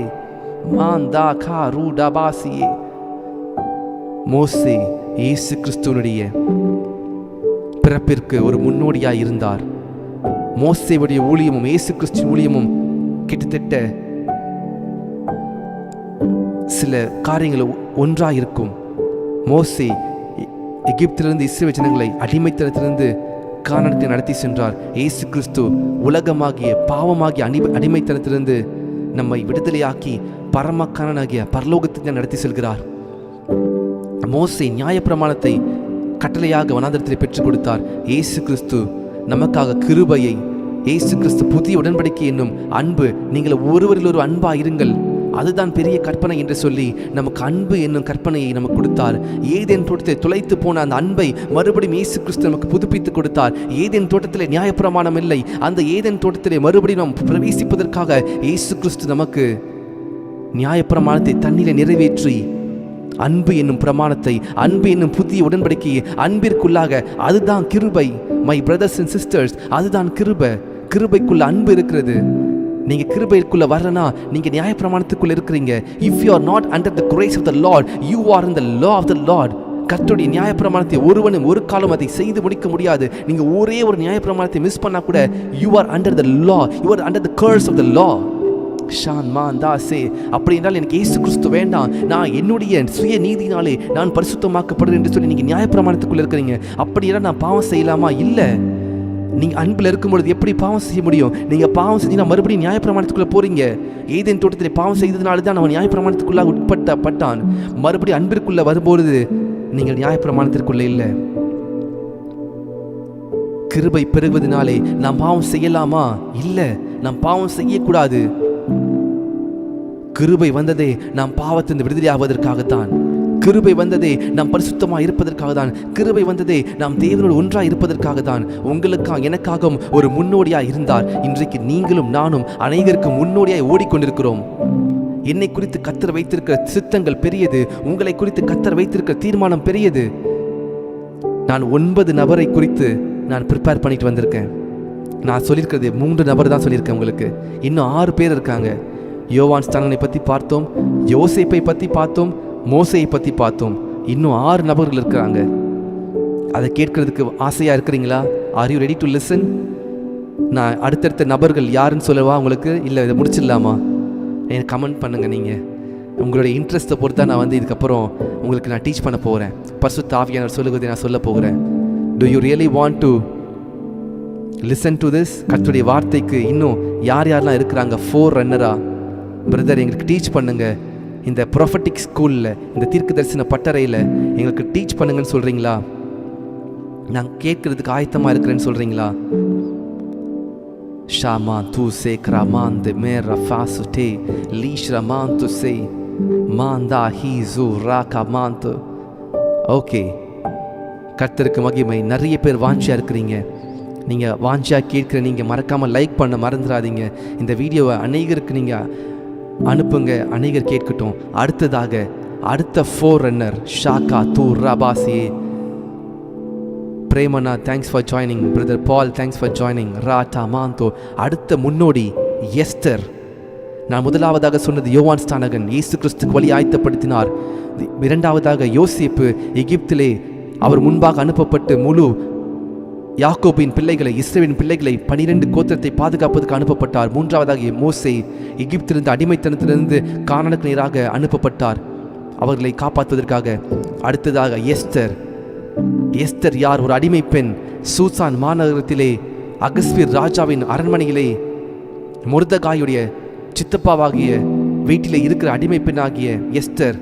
மாந்தா கா ரூடாபாசியே. மோசே இயேசு கிறிஸ்துவனுடைய பிறப்பிற்கு ஒரு முன்னோடியாய் இருந்தார். மோசேவுடைய ஊழியமும் இயேசு கிறிஸ்துவின் ஊழியமும் கிட்டத்தட்ட சில காரியங்கள் ஒன்றாயிருக்கும். மோசே எகிப்திலிருந்து இஸ்ரவேல் ஜனங்களை அடிமைத்தனத்திலிருந்து கானானுக்கு நடத்தி சென்றார். இயேசு கிறிஸ்து உலகமாகிய பாவமாகிய அடிமைத்தனத்திலிருந்து நம்மை விடுதலையாக்கி பரமக்காரனாகிய பரலோகத்தை நடத்தி செல்கிறார். மோசே நியாயப்பிரமாணத்தை கட்டளையாக வனாந்தரத்தில் பெற்றுக் கொடுத்தார். இயேசு கிறிஸ்து நமக்காக கிருபையை, இயேசு கிறிஸ்து புதிய உடன்படிக்கை என்னும் அன்பு, நீங்கள் ஒருவரில் ஒரு அன்பா இருங்கள், அதுதான் பெரிய கற்பனை என்று சொல்லி நமக்கு அன்பு என்னும் கற்பனையை நமக்கு கொடுத்தார். ஏதேன் தோட்டத்தை துளைத்து போன அந்த அன்பை மறுபடியும் இயேசு கிறிஸ்து நமக்கு புதுப்பித்து கொடுத்தார். ஏதேன் தோட்டத்திலே நியாயப்பிரமாணம் இல்லை, அந்த ஏதேன் தோட்டத்திலே மறுபடியும் நாம் பிரவேசிப்பதற்காக இயேசு கிறிஸ்து நமக்கு நியாயப்பிரமாணத்தை தண்ணீரை நிறைவேற்றி அன்பு என்னும் பிரமாணத்தை, அன்பு என்னும் புதிய உடன்படிக்கையை அன்பிற்குள்ளாக, அதுதான் கிருபை. மை பிரதர்ஸ் அண்ட் சிஸ்டர்ஸ், அதுதான் கிருபை. கிருபைக்குள்ள அன்பு இருக்கிறது. நீங்க கிருபைக்குள்ள வரனா நீங்க நியாயப்பிரமாணத்துக்குள்ள இருக்கிறீங்க. If you are not under the grace of the Lord, you are in the law of the Lord. கர்த்தருடைய நியாயப்பிரமாணத்தை ஒருவனும் ஒரு காலம் அதை செய்து முடிக்க முடியாது. நீங்க ஒரே ஒரு நியாயப்பிரமாணத்தை மிஸ் பண்ணா கூட you are under the law, you are under the curse of the law. ஷான் மான் தாசே, அப்படி என்றால் எனக்கு இயேசு கிறிஸ்து வேண்டாம், நான் என்னுடைய சுய நீதினாலே நான் பரிசுத்தமாக்கப்படுறேன் என்று சொல்லி நீங்க நியாயப்பிரமாணத்துக்குள்ள இருக்கிறீங்க. அப்படியெல்லாம் நான் பாவம் செய்யலாமா? இல்லை. நீங்க அன்பில் இருக்கும் பொழுது எப்படி பாவம் செய்ய முடியும்? நீங்க பாவம் செஞ்சீங்கன்னா மறுபடியும் நியாயப்பிரமாணத்துக்குள்ள போறீங்க. ஏதேன் தோட்டத்தில் பாவம் செய்ததுனால தான் அவன் நியாயப்பிரமாணத்துக்குள்ளாக உட்பட்டான். மறுபடியும் அன்பிற்குள்ள வரும்பொழுது நீங்கள் நியாயப்பிரமாணத்திற்குள்ள இல்லை. கிருபை பெருகுவதனாலே நாம் பாவம் செய்யலாமா? இல்லை, நாம் பாவம் செய்யக்கூடாது. கிருபை வந்ததே நாம் பாவத்திலிருந்து விடுதலை ஆவதற்காகத்தான். கிருபை வந்ததே நாம் பரிசுத்தமாக இருப்பதற்காக தான். கிருபை வந்ததே நாம் தேவனோடு ஒன்றாக இருப்பதற்காக தான். உங்களுக்காக எனக்காகவும் ஒரு முன்னோடியாக இருந்தார். இன்றைக்கு நீங்களும் நானும் அனைவருக்கு முன்னோடியாய் ஓடிக்கொண்டிருக்கிறோம். என்னை குறித்து கர்த்தர் வைத்திருக்கிற சித்தங்கள் பெரியது. உங்களை குறித்து கர்த்தர் வைத்திருக்கிற தீர்மானம் பெரியது. நான் 9 நபரை குறித்து நான் ப்ரிப்பேர் பண்ணிட்டு வந்திருக்கேன். நான் சொல்லியிருக்கிறது 3 நபர் தான் சொல்லியிருக்கேன். உங்களுக்கு இன்னும் 6 பேர் இருக்காங்க. யோவான் ஸ்தானனை பற்றி பார்த்தோம், யோசேப்பை பற்றி பார்த்தோம், மோசையை பற்றி பார்த்தோம். இன்னும் 6 நபர்கள் இருக்கிறாங்க. அதை கேட்கறதுக்கு ஆசையாக இருக்கிறீங்களா? Are you ready to listen? நான் அடுத்தடுத்த நபர்கள் யாருன்னு சொல்லவா உங்களுக்கு? இல்லை இதை முடிச்சிடலாமா? எனக்கு கமெண்ட் பண்ணுங்கள். நீங்கள் உங்களுடைய இன்ட்ரெஸ்ட்டை பொறுத்தா நான் இதுக்கப்புறம் உங்களுக்கு நான் டீச் பண்ண போகிறேன். பரிசுத்த ஆவியானவர் சொல்லுவதை நான் சொல்ல போகிறேன். To you really want to listen to this? கர்த்தருடைய வார்த்தைக்கு இன்னும் யார் யாரெல்லாம் இருக்கிறாங்க 4 ரன்னரா? பிரதர் எங்களுக்கு டீச் பண்ணுங்க. இந்த ப்ரொஃபட்டிக் ஸ்கூலில், இந்த தீர்க்க தரிசன பட்டறையில் எங்களுக்கு டீச் பண்ணுங்கன்னு சொல்கிறீங்களா? நான் கேட்கறதுக்கு ஆயத்தமாக இருக்கிறேன்னு சொல்கிறீங்களா? Shaman tu se kraman de mera fasute lishraman tu se manda hizu rakamantu. Okay, கர்த்தருக்கு மகிமை. நிறைய பேர் வாஞ்சியாக இருக்கிறீங்க. நீங்கள் வாஞ்சியாக கேட்குற நீங்கள் மறக்காமல் லைக் பண்ண மறந்துடாதீங்க. இந்த வீடியோவை அநேகருக்கு நீங்கள் அனுப்புங்க, அநேகர் கேட்கட்டும். அடுத்ததாக அடுத்த 4 ரன்னர் ஷாக்கா தூ ரபாசி. பிரேமனா thanks for joining. Brother Paul thanks for joining. ராட்டா மாந்தோ. அடுத்த முன்னோடி எஸ்தர். நான் முதலாவதாக சொன்னது யோவான் ஸ்நானகன் இயேசு கிறிஸ்துக்கு வழி ஆயத்தப்படுத்தினார். இரண்டாவதாக யோசேப்பு எகிப்திலே அவர் முன்பாக அனுப்பப்பட்டு முழு யாக்கோபின் பிள்ளைகளை, இஸ்ரவேலின் பிள்ளைகளை 12 கோத்திரத்தை பாதுகாப்பதற்கு அனுப்பப்பட்டார். மூன்றாவதாக மோசே எகிப்திலிருந்து அடிமைத்தனத்திலிருந்து கானானுக்கு நேராக அனுப்பப்பட்டார் அவர்களை காப்பாற்றுவதற்காக. அடுத்ததாக எஸ்தர். எஸ்தர் யார்? ஒரு அடிமை பெண். சூசான் மாநகரத்திலே அகஸ்வீர் ராஜாவின் அரண்மனையிலே மொர்தெகாயுடைய சித்தப்பாவாகிய வீட்டிலே இருக்கிற அடிமை பெண்ணாகிய எஸ்தர்.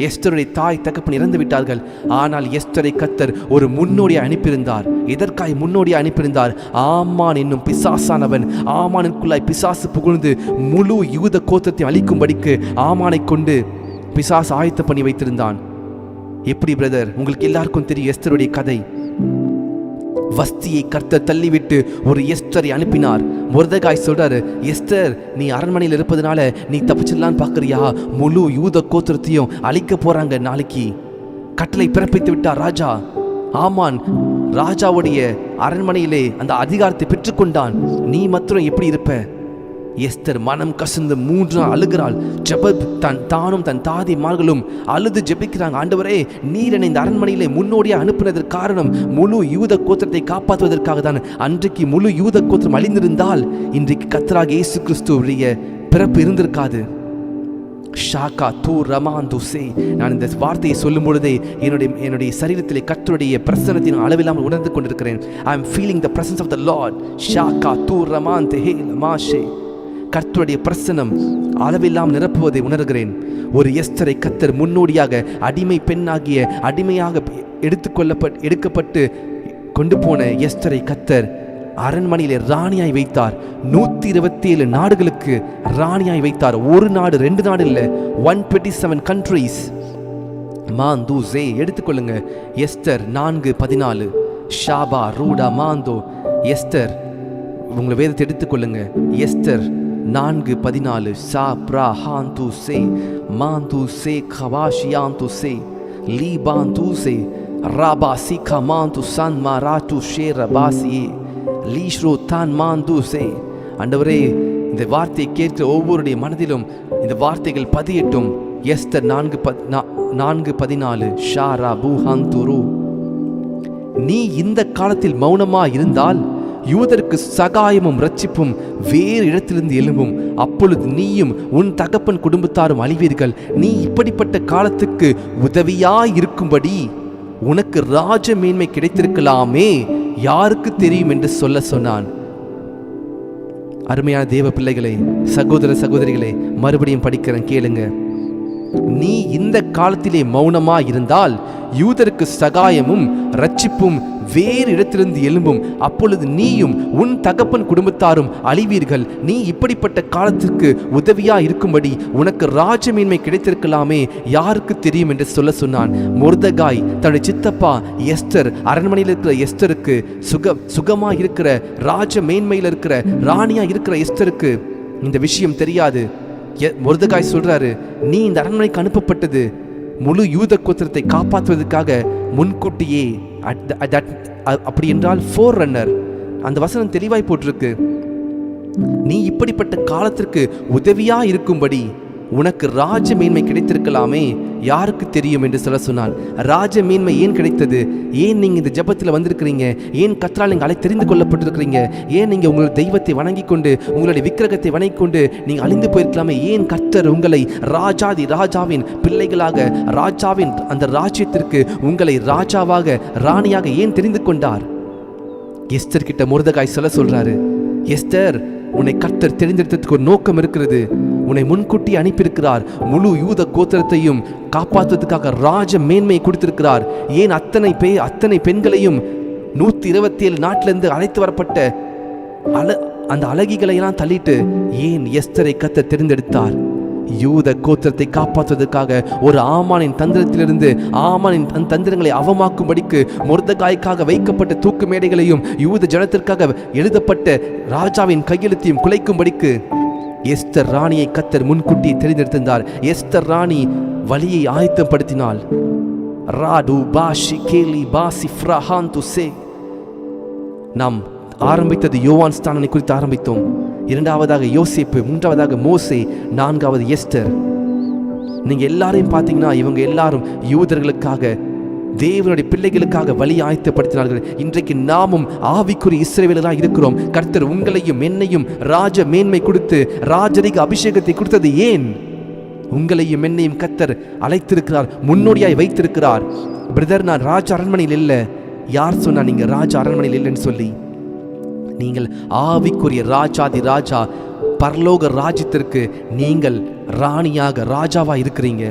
எஸ்தருடைய தாய் தகப்பன் இறந்து விட்டார்கள். ஆனால் எஸ்தரை கர்த்தர் ஒரு முன்னோடியை அனுப்பியிருந்தார். எதற்காய் முன்னோடியை அனுப்பியிருந்தார்? ஆமான் என்னும் பிசாசானவன், ஆமானுக்குள்ளாய் பிசாசு புகுந்து முழு யூத கோத்திரத்தை அழிக்கும்படிக்கு ஆமானை கொண்டு பிசாசு ஆயத்தம் பண்ணி வைத்திருந்தான். எப்படி பிரதர்? உங்களுக்கு எல்லாருக்கும் தெரியும் எஸ்தருடைய கதை. வஸ்தியை கர்த்தர் தள்ளிவிட்டு ஒரு எஸ்தரை அனுப்பினார். மொர்தெகாய் சொல்றாரு, எஸ்தர் நீ அரண்மனையில் இருப்பதனால நீ தப்பிச்சிடலான்னு பார்க்குறியா? முழு யூத கோத்திரத்தையும் அழிக்க போறாங்க நாளைக்கு. கட்டளை பிறப்பித்து விட்டார் ராஜா. ஆமான் ராஜாவுடைய அரண்மனையிலே அந்த அதிகாரத்தை பெற்றுக்கொண்டான். நீ மாத்திரம் எப்படி இருப்ப? எஸ்தர் மனம் கசந்து 3 நாள் அழுகிறாள். தானும் தன் தாதிமார்களும் அழுது ஜெபிக்கிறாங்க. ஆண்டவரே, நீர் என்னை இந்த அரண்மனையிலே முன்னோடியாக அனுப்பினதற்கு காரணம் முழு யூத கோத்திரத்தை காப்பாற்றுவதற்காக தான். அன்றைக்கு முழு யூத கோத்திரம் அழிந்திருந்தால் இன்றைக்கு கர்த்தராகிய இயேசு கிறிஸ்துவுடைய பிறப்பு இருந்திருக்காது. ஷாக்கா தூ ரமாந்துசே. நான் இந்த வார்த்தையை சொல்லும் பொழுதே என்னுடைய சரீரத்திலே கர்த்தருடைய பிரசன்னத்தை நான் அளவில்லாமல் உணர்ந்து கொண்டிருக்கிறேன். I am feeling the presence of the lord. ஷாக்கா தூ ரமாந்தே லமாஷே. கர்த்தருடைய பிரசன்னம் அளவில்லாமல் நிரப்புவதை உணர்கிறேன். ஒரு எஸ்தரை கர்த்தர் முன்னோடியாக அடிமை பெண்ணாகிய அடிமையாக எடுக்கப்பட்டு கொண்டு போன எஸ்தரை கர்த்தர் அரண்மனையிலே ராணியாய் வைத்தார். 127 நாடுகளுக்கு ராணியாய் வைத்தார். ஒரு நாடு 2 நாடு இல்லை, 127 countries. மாந்தூசே எடுத்துக்கொள்ளுங்க. எஸ்தர் 4:14. ஷாபா ரூடா மாந்தோ. எஸ்தர், உங்களை வேதத்தை எடுத்துக்கொள்ளுங்க. எஸ்தர் 4:14. சா பிரா ஹாந்து சே மாந்து சே கவாஷியாந்து சே லீபாந்து சே ராபா சிகா மாந்து சன் மாராட்டு ஷேர பாசியே லீஷ்ரோ தான் மாந்து சே. ஆண்டவரே, இந்த வார்த்தையை கேட்கிற ஒவ்வொருடைய மனதிலும் இந்த வார்த்தைகள் பதியட்டும். எஸ்தர் 4:14. ஷாரா பூஹாந்துரு. நீ இந்த காலத்தில் மௌனமா இருந்தால் யூதருக்கு சகாயமும் இரட்சிப்பும் வேறு இடத்திலிருந்து எழும்பும். அப்பொழுது நீயும் உன் தகப்பன் குடும்பத்தாரும் அழிவீர்கள். நீ இப்படிப்பட்ட காலத்துக்கு உதவியாய் இருக்கும்படி உனக்கு ராஜ மேன்மை கிடைத்திருக்கலாமே, யாருக்கு தெரியும் என்று சொல்ல சொன்னான். அருமையான தேவ பிள்ளைகளே, சகோதர சகோதரிகளே, மறுபடியும் படிக்கிறேன், கேளுங்க. நீ இந்த காலத்திலே மௌனமா இருந்தால் யூதருக்கு சகாயமும் இரட்சிப்பும் வேறு இடத்திலிருந்து எழும்பும். அப்பொழுது நீயும் உன் தகப்பன் குடும்பத்தாரும் அழிவீர்கள். நீ இப்படிப்பட்ட காலத்திற்கு உதவியா இருக்கும்படி உனக்கு ராஜமேன்மை கிடைத்திருக்கலாமே, யாருக்கு தெரியும் என்று சொல்ல சொன்னான். மொர்தெகாய் தன்னுடைய சித்தப்பா எஸ்தர், அரண்மனையில் இருக்கிற எஸ்தருக்கு, சுகமா இருக்கிற ராஜ மேன்மையில் இருக்கிற ராணியா இருக்கிற எஸ்தருக்கு இந்த விஷயம் தெரியாது. மொர்தெகாய் சொல்றாரு, நீ இந்த அரண்மனைக்கு அனுப்பப்பட்டது முழு யூத கோத்திரத்தை காப்பாற்றுவதற்காக முன்கூட்டியே. அப்படி என்றால் 4 ரன்னர். அந்த வசனம் தெளிவாய் போட்டிருக்கு. நீ இப்படிப்பட்ட காலத்திற்கு உதவியா இருக்கும்படி உனக்கு ராஜ மேன்மை கிடைத்திருக்கலாமே, யாருக்கு தெரியும் என்று சொல்ல சொன்னான். ராஜ மேன்மை ஏன் கிடைத்தது? ஏன் நீங்க இந்த ஜெபத்தில் வந்திருக்கிறீங்க? ஏன் கர்த்தரால் நீங்கள் தெரிந்து கொள்ளப்பட்டிருக்கிறீங்க? ஏன் நீங்க உங்களுடைய தெய்வத்தை வணங்கி கொண்டு, உங்களுடைய விக்கிரகத்தை வணங்கி கொண்டு நீங்க அழிந்து போயிருக்கலாமே? ஏன் கர்த்தர் உங்களை ராஜாவின் பிள்ளைகளாக, ராஜாவின் அந்த ராஜ்யத்திற்கு உங்களை ராஜாவாக, ராணியாக ஏன் தெரிந்து கொண்டார்? எஸ்தர் கிட்ட மொர்தெகாய் சொல்றாரு, எஸ்தர், உன்னை கர்த்தர் தெரிந்தெடுத்ததுக்கு ஒரு நோக்கம் இருக்கிறது. உன்னை முன்கூட்டி அனுப்பியிருக்கிறார். முழு யூத கோத்திரத்தையும் காப்பாற்றுவதற்காக ராஜ மேன்மையை கொடுத்திருக்கிறார். ஏன் அத்தனை பெண்களையும் 127 நாட்டிலிருந்து அழைத்து வரப்பட்ட அந்த அழகிகளை எல்லாம் தள்ளிட்டு ஏன் எஸ்தரை கர்த்தர் தெரிந்தெடுத்தார்? யூத கோத்திரத்தை காப்பாற்றுவதற்காக, ஒரு ஆமானின் தந்திரத்திலிருந்து ஆமானின் தந்திரங்களை அவமாக்கும்படிக்கு, மொர்தெகாய்க்காக வைக்கப்பட்ட தூக்கு மேடைகளையும் யூத ஜனத்திற்காக எழுதப்பட்ட ராஜாவின் கையெழுத்தையும் குலைக்கும்படிக்கு எஸ்தர் ராணியை கர்த்தர் முன்கூட்டி தெரிந்தெடுத்திருந்தார். எஸ்தர் ராணி வழியை ஆயத்தப்படுத்தினாள். ராடு பாஷி கேலி பாசி ஃப்ரஹாந்து சே. நாம் ஆரம்பித்தது யோவான் ஸ்தானனை குறித்து ஆரம்பித்தோம். இரண்டாவதாக யோசேப்பு, மூன்றாவதாக மோசே, நான்காவது எஸ்தர். நீங்க எல்லாரையும் பார்த்தீங்கன்னா இவங்க எல்லாரும் யூதர்களுக்காக, தேவனுடைய பிள்ளைகளுக்காக வழி ஆயத்தப்படுத்தினார்கள். இன்றைக்கு நாமும் ஆவிக்குரிய இஸ்ரவேலராக இருக்கிறோம். கர்த்தர் உங்களையும் என்னையும் ராஜ மேன்மை கொடுத்து ராஜரிக அபிஷேகத்தை கொடுத்தது ஏன்? உங்களையும் என்னையும் கர்த்தர் அழைத்திருக்கிறார், முன்னோடியாய் வைத்திருக்கிறார். பிரதர், நான் ராஜ அரண்மனையில் இல்லை. யார் சொன்னா நீங்க ராஜ அரண்மனையில் இல்லைன்னு சொல்லி? நீங்கள் ஆவிக்குரிய ராஜாதி ராஜா பரலோக ராஜ்யத்திற்கு நீங்கள் ராணியாக ராஜாவா இருக்கிறீங்க.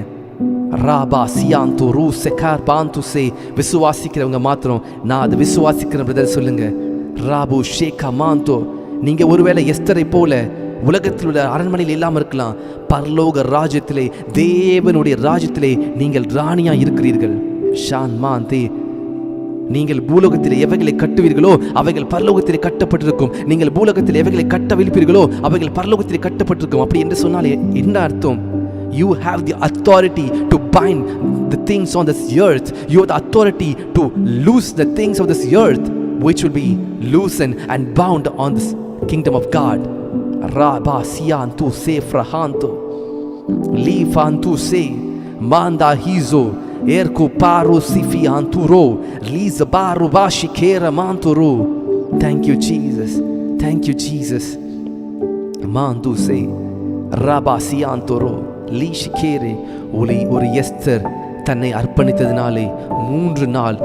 ராபா சியாந்து ரூ செகார் பாந்து சே. விசுவாசிக்கிறவங்க மாத்திரம் நான் அதை விசுவாசிக்கிறேன் பிரதர் சொல்லுங்க. ராபு ஷேகா மாந்தோ. நீங்க ஒருவேளை எஸ்தரை போல உலகத்தில் உள்ள அரண்மனையில் இல்லாமல் இருக்கலாம். பரலோக ராஜ்யத்திலே, தேவனுடைய ராஜ்யத்திலே நீங்கள் ராணியா இருக்கிறீர்கள். ஷான் மாந்தே. நீங்கள் பூலோகத்தில் எவைகளை கட்டுவீர்களோ அவைகள் பரலோகத்திலே கட்டப்பட்டிருக்கும். நீங்கள் பூலோகத்தில் எவைகளை கட்டவிழ்ப்பீர்களோ அவைகள் பரலோகத்திலே கட்டப்பட்டிருக்கும். அப்படி என்று சொன்னால் என்ன அர்த்தம்? You have the authority to bind the things on this earth. You have the authority to loose the things of this earth, which will be loosened and bound on this kingdom of God. Rabba siantu se frahanto lifantu se manda hizo erko paro sifi anturo liza baru bashi kera manturo. Thank you Jesus, thank you Jesus. mandu se rabba siantoro லீஷிகேரே. ஒரு எஸ்தர் தன்னை அர்ப்பணித்ததினாலே 3 நாள்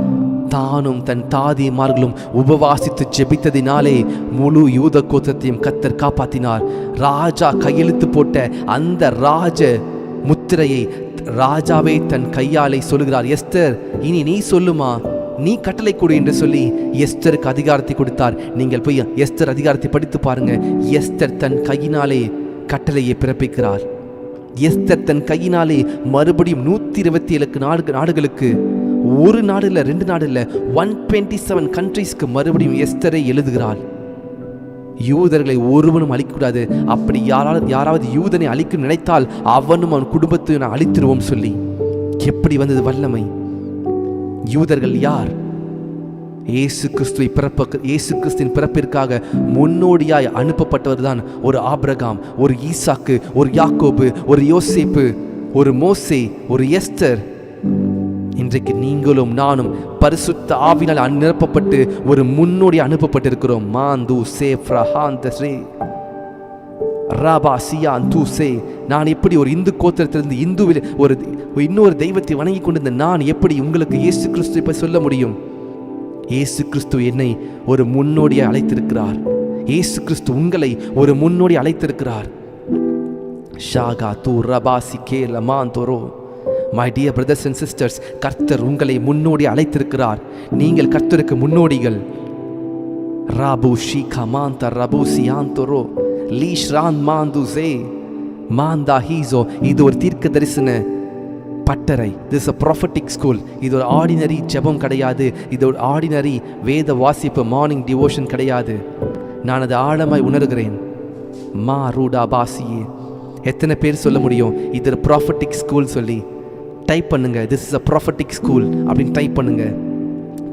தானும் தன் தாதிமார்களும் உபவாசித்து ஜெபித்ததினாலே முழு யூத கோத்திரத்தையும் கர்த்தர் காப்பாற்றினார். ராஜா கையெழுத்து போட்ட அந்த ராஜ முத்திரையை ராஜாவே தன் கையாலே சொல்லுகிறார், எஸ்தர் இனி நீ சொல்லுமா, நீ கட்டளை கொடு என்று சொல்லி எஸ்தருக்கு அதிகாரத்தை கொடுத்தார். நீங்கள் போய் எஸ்தர் அதிகாரத்தை படித்து பாருங்க. எஸ்தர் தன் கையினாலே கட்டளையை பிறப்பிக்கிறார். எஸ்தர் தன் கையினாலே மறுபடியும் 127 நாடுகளுக்கு, ஒரு நாடு இல்லை, 2 நாடு இல்லை, 127 கண்ட்ரீஸ்க்கு மறுபடியும் எஸ்தரை எழுதுகிறாள். யூதர்களை ஒருவனும் அழிக்கக்கூடாது. அப்படி யாராவது யூதனை அழிக்க நினைத்தால் அவனும் அவன் குடும்பத்தை நான் அழித்திருவோம் சொல்லி. எப்படி வந்தது வல்லமை? யூதர்கள் யார்? இயேசு கிறிஸ்துவின் பிறப்பிற்காக முன்னோடியாய் அனுப்பப்பட்டவர் தான் ஒரு ஆபிரகாம், ஒரு ஈசாக்கு, ஒரு யாக்கோபு, ஒரு யோசேப்பு, ஒரு மோசே, ஒரு எஸ்தர். இன்றைக்கு நீங்களும் நானும் பரிசுத்த ஆவினால் நிரப்பப்பட்டு ஒரு முன்னோடி அனுப்பப்பட்டிருக்கிறோம். மாந்து சே ஃப்ரஹாந்தே ராபா சியாந்து சே. நான் எப்படி ஒரு இந்து கோத்திரத்திலிருந்து இந்துவில் இன்னொரு தெய்வத்தை வணங்கி கொண்டிருந்த நான் எப்படி உங்களுக்கு இயேசு கிறிஸ்துவை பற்றி சொல்ல முடியும்? இயேசு கிறிஸ்து என்னை ஒரு முன்னோடியை அழைத்திருக்கிறார். இயேசு கிறிஸ்து உங்களை ஒரு முன்னோடி அழைத்திருக்கிறார். ஷாகா தூ ரபாசி கே லமாந்தோரோ. My dear brothers and sisters, கர்த்தர் உங்களை முன்னோடி அழைத்திருக்கிறார். நீங்கள் கர்த்தருக்கு முன்னோடிகள். ராபு ஷீகா மாந்த ரபு சியாந்தோரோ லீஷ் ரான் மாந்து சே மாந்தா ஹீசோ. இது ஒரு தீர்க்க தரிசன பட்டறை. This a prophetic school. இது ஒரு ஆர்டினரி ஜெபம் கிடையாது. இது ஒரு ஆர்டினரி வேத வாசிப்பு மார்னிங் டிவோஷன் கிடையாது. நான் அதை ஆழமாய் உணர்கிறேன். மா ரூடா பாசியே. எத்தனை பேர் சொல்ல முடியும் இது ஒரு ப்ராஃபட்டிக் ஸ்கூல் சொல்லி? டைப் பண்ணுங்க, this is a prophetic school அப்படின்னு டைப் பண்ணுங்க.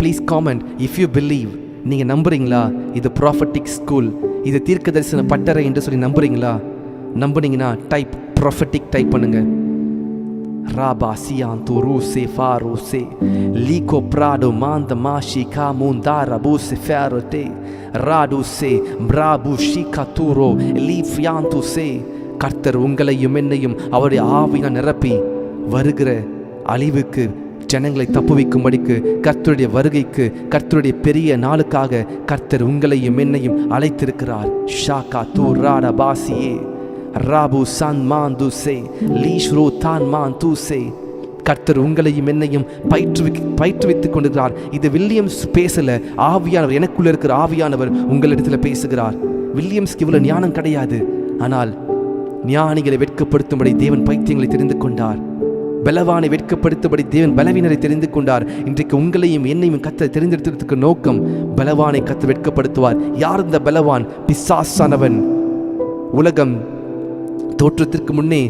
Please comment if you believe. நீங்கள் நம்புறீங்களா இது ப்ராஃபட்டிக் ஸ்கூல், இது தீர்க்க தரிசன பட்டறை என்று சொல்லி நம்புறீங்களா? நம்புனீங்கன்னா டைப் ப்ராஃபட்டிக் டைப் பண்ணுங்க. Rabba siantu ruse faruse liko prado manda mashi kamundara buse ferote radu se brabu shikaturo lifiantu se. கர்த்தர் உங்களையும் என்னையும் அவருடைய ஆவியினால் நிரப்பி வருகிற அழிவுக்கு ஜனங்களை தப்புவிக்கும்படிக்கு, கர்த்தருடைய வருகைக்கு, கர்த்தருடைய பெரிய நாளுக்காக கர்த்தர் உங்களையும் என்னையும் அழைத்திருக்கிறார். ஷாகா தூ ராடா பாசியே ராபு சான் மாந்து சே லீஷ்ரோ தான் மாந்து சே. கர்த்தர் உங்களையும் என்னையும் பயிற்றுவித்துக் கொண்டிருக்கிறார். இது வில்லியம்ஸ் பேசல, ஆவியானவர், எனக்குள்ள இருக்கிற ஆவியானவர் உங்களிடத்தில் பேசுகிறார். வில்லியம்ஸ்க்கு இவ்வளோ ஞானம் கிடையாது. ஆனால் ஞானிகளை வெட்கப்படுத்தும்படி தேவன் பைத்தியங்களை தெரிந்து கொண்டார். பலவானை வெட்கப்படுத்தும்படி தேவன் பலவீனரை தெரிந்து கொண்டார். இன்றைக்கு உங்களையும் என்னையும் கர்த்தர் தெரிந்தெடுத்ததுக்கு நோக்கம், பலவானை கர்த்தர் வெட்கப்படுத்துவார். யார் இந்த பலவான்? பிசாசானவன். உலகம் தோற்றத்திற்கு முன்னே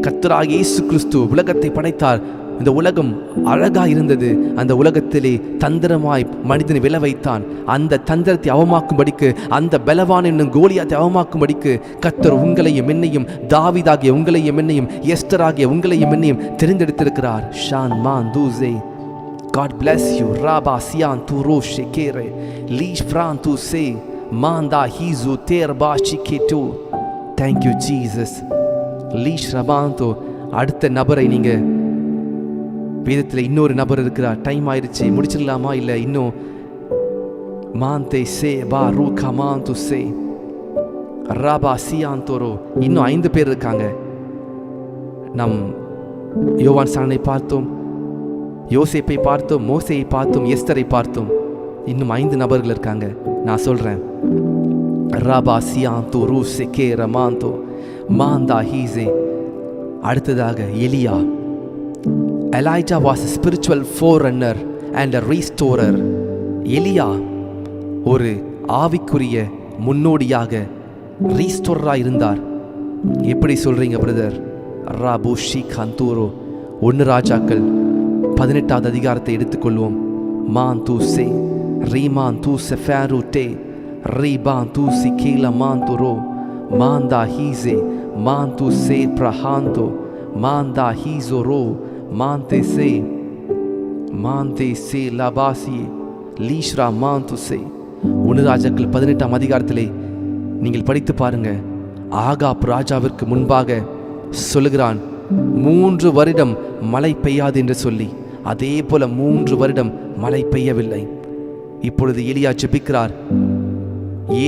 கர்த்தராகிய இயேசு கிறிஸ்து உலகத்தை படைத்தார். இந்த உலகம் அழகாக இருந்தது. அந்த உலகத்திலே தந்திரமாய் மனிதனை விழ வைத்தான். அந்த தந்திரத்தை அவமாக்கும்படிக்கு, அந்த பலவான் என்னும் கோலியாத்தை அவமாக்கும்படிக்கு கர்த்தர் உங்களையும் என்னையும், தாவீதாகிய உங்களையும் என்னையும், எஸ்தராகிய உங்களையும் என்னையும் தெரிந்தெடுத்திருக்கிறார். ஷான் மான் தூசே. God bless you. Rabba sian tu roche kere lish fran tu se manda hizu terba chiketu. Thank you Jesus. lish rabanto. அடுத்த நபரை நீங்க வேதத்தில் இன்னொரு நபர் இருக்கிறார். டைம் ஆயிடுச்சு, முடிச்சிடலாமா? இல்லை இன்னும் மாந்தே சே பா ரூ கமாந்து சே ராபா சியாந்தோரோ. இன்னும் 5 பேர் இருக்காங்க. நம் யோவான் சாணனை பார்த்தோம், யோசேப்பை பார்த்தோம், மோசேயை பார்த்தோம், எஸ்தரை பார்த்தோம். இன்னும் 5 நபர்கள் இருக்காங்க. நான் சொல்றேன். ராபா சியாந்தோ ரூ செகே ரமாந்தோ மாந்தா ஹீசே. அடுத்ததாக எலியா. Elijah was a spiritual forerunner and a restorer. எலியா ஒரு ஆவிக்குரிய முன்னோடியாக, ரீஸ்டோரராக இருந்தார். எப்படி சொல்றீங்க பிரதர்? ராபூஷி கந்தூரோ. 1 ராஜாக்கள் 18வது அதிகாரத்தை எடுத்துக்கொள்வோம். மான் தூசே ரீமான் தூசே ஃபேருட்டே ரீபான் தூசி கீல மாந்துரோ மாந்தா ஹீசே மான் தூசே பிரஹாந்தோ மாந்தா ஹீசோரோ மாந்தே சே லபாசி லீஷ்ரா மாந்து சே. 1 ராஜாக்கள் 18ஆம் அதிகாரத்திலே நீங்கள் படித்து பாருங்க. ஆகாப் ராஜாவிற்கு முன்பாக சொல்லுகிறான், 3 வருடம் மழை பெய்யாது என்று சொல்லி. அதே போல 3 வருடம் மழை பெய்யவில்லை. இப்பொழுது எலியா ஜெபிக்கிறார்.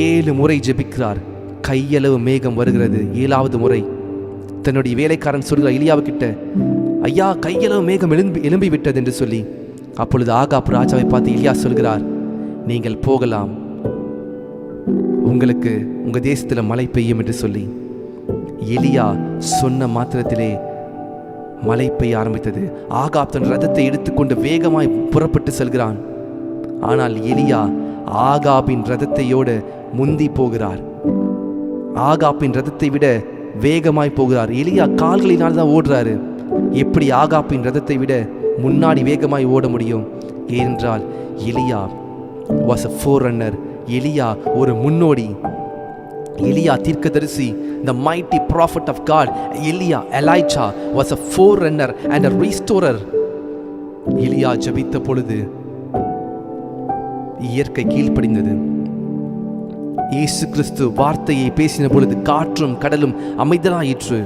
7 முறை ஜெபிக்கிறார். கையளவு மேகம் வருகிறது. 7வது முறை தன்னுடைய வேலைக்காரன் சொல்கிறார் எலியாவுக்கிட்ட, ஐயா கையளவு மேகம் எழும்பி விட்டது என்று சொல்லி. அப்பொழுது ஆகாப் ராஜாவை பார்த்து எலியா சொல்கிறார், நீங்கள் போகலாம், உங்களுக்கு உங்க தேசத்தில் மழை பெய்யும் என்று சொல்லி. எலியா சொன்ன மாத்திரத்திலே மழை பெய்ய ஆரம்பித்தது. ஆகாப் தன் ரதத்தை எடுத்துக்கொண்டு வேகமாய் புறப்பட்டு செல்கிறான். ஆனால் எலியா ஆகாபின் ரதத்தையோடு முந்தி போகிறார். ஆகாப்பின் ரதத்தை விட வேகமாய் போகிறார். எலியா கால்களினால் தான் ஓடுறாரு. எப்படி ஆகாப்பின் ரதத்தை விட முன்னாடி வேகமாய் ஓட முடியும்? ஏனென்றால் எலியா was a forerunner. எலியா ஒரு முன்னோடி. எலியா தீர்க்கதரிசி, the mighty prophet of God. Elijah was a forerunner and a restorer. எலியா ஜெபித்த பொழுது இயற்கை கீழ்ப்படிந்தது. இயேசு கிறிஸ்து வார்த்தையை பேசின பொழுது காற்றும் கடலும் அமைதலாயிற்று.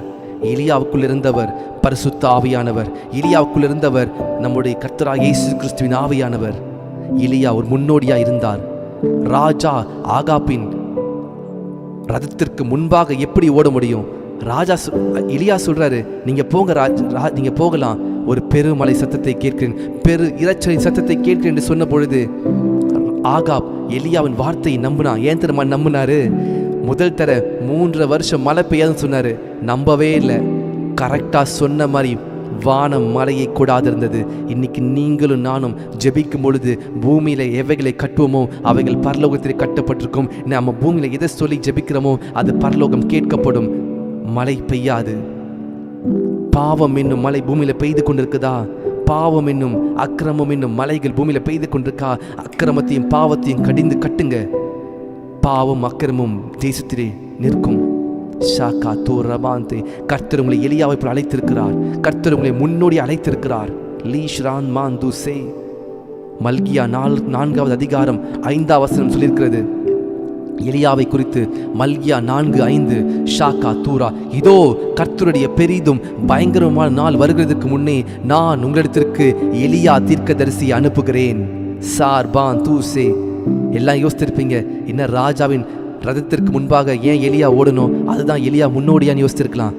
எலியாவுக்குள் இருந்தவர் பரிசுத்த ஆவியானவர். எலியாவுக்குள் இருந்தவர் நம்முடைய கர்த்தராகிய இயேசு கிறிஸ்துவின் ஆவியானவர். எலியா ஒரு முன்னோடியா இருந்தார். ராஜா ஆகாபின் ரதத்திற்கு முன்பாக எப்படி ஓட முடியும்? எலியா சொல்றாரு, நீங்க போங்க நீங்க போகலாம், ஒரு பெருமலை சத்தத்தை கேட்கிறேன், பெரு இரைச்சலின் சத்தத்தை கேட்கிறேன் என்று சொன்ன பொழுது ஆகாப் எலியாவின் வார்த்தையை நம்பினான். ஏன் தெரியுமா நம்பினாரு? முதல் தர 3 வருஷம் மழை பெய்யாதுன்னு சொன்னாரு. நம்பவே இல்லை. கரெக்டா சொன்ன மாதிரி வானம் மழையை கூடாது இருந்தது. இன்னைக்கு நீங்களும் நானும் ஜெபிக்கும் பொழுது பூமியில எவைகளை கட்டுவோமோ அவைகள் பரலோகத்திலே கட்டப்பட்டிருக்கும். நம்ம பூமியில எதை சொல்லி ஜெபிக்கிறோமோ அது பரலோகம் கேட்கப்படும். மழை பெய்யாது. பாவம் என்னும் மழை பூமியில பெய்து கொண்டிருக்குதா? பாவம் என்னும் அக்கிரமம் என்னும் மலைகள் பூமியில பெய்து கொண்டிருக்கா? அக்கிரமத்தையும் பாவத்தையும் கடிந்து கட்டுங்க. பாவம் அக்கிரமும் தேசத்திலே நிற்கும். ஷாக்கா தூரபாந்தே. கர்த்தர் உங்களை எலியாவை போல் அழைத்திருக்கிறார். கர்த்தர் உங்களை முன்னோடி அழைத்திருக்கிறார். லீஷ்ரான் மாந்துசே. மல்கியா 4வது அதிகாரம் 5வது வசனம் சொல்லியிருக்கிறது எலியாவை குறித்து. மல்கியா 4:5. ஷாக்கா தூரா. இதோ கர்த்தருடைய பெரிதும் பயங்கரமான நாள் வருகிறதுக்கு முன்னே நான் உங்களிடத்திற்கு எலியா தீர்க்கதரிசியை அனுப்புகிறேன். சார்பான் தூசே. எல்லாம் யோசித்திருப்பீங்க, என்ன ராஜாவின் ரதத்திற்கு முன்பாக ஏன் எலியா ஓடணும்? அதுதான் எலியா முன்னோடியான்னு யோசித்திருக்கலாம்.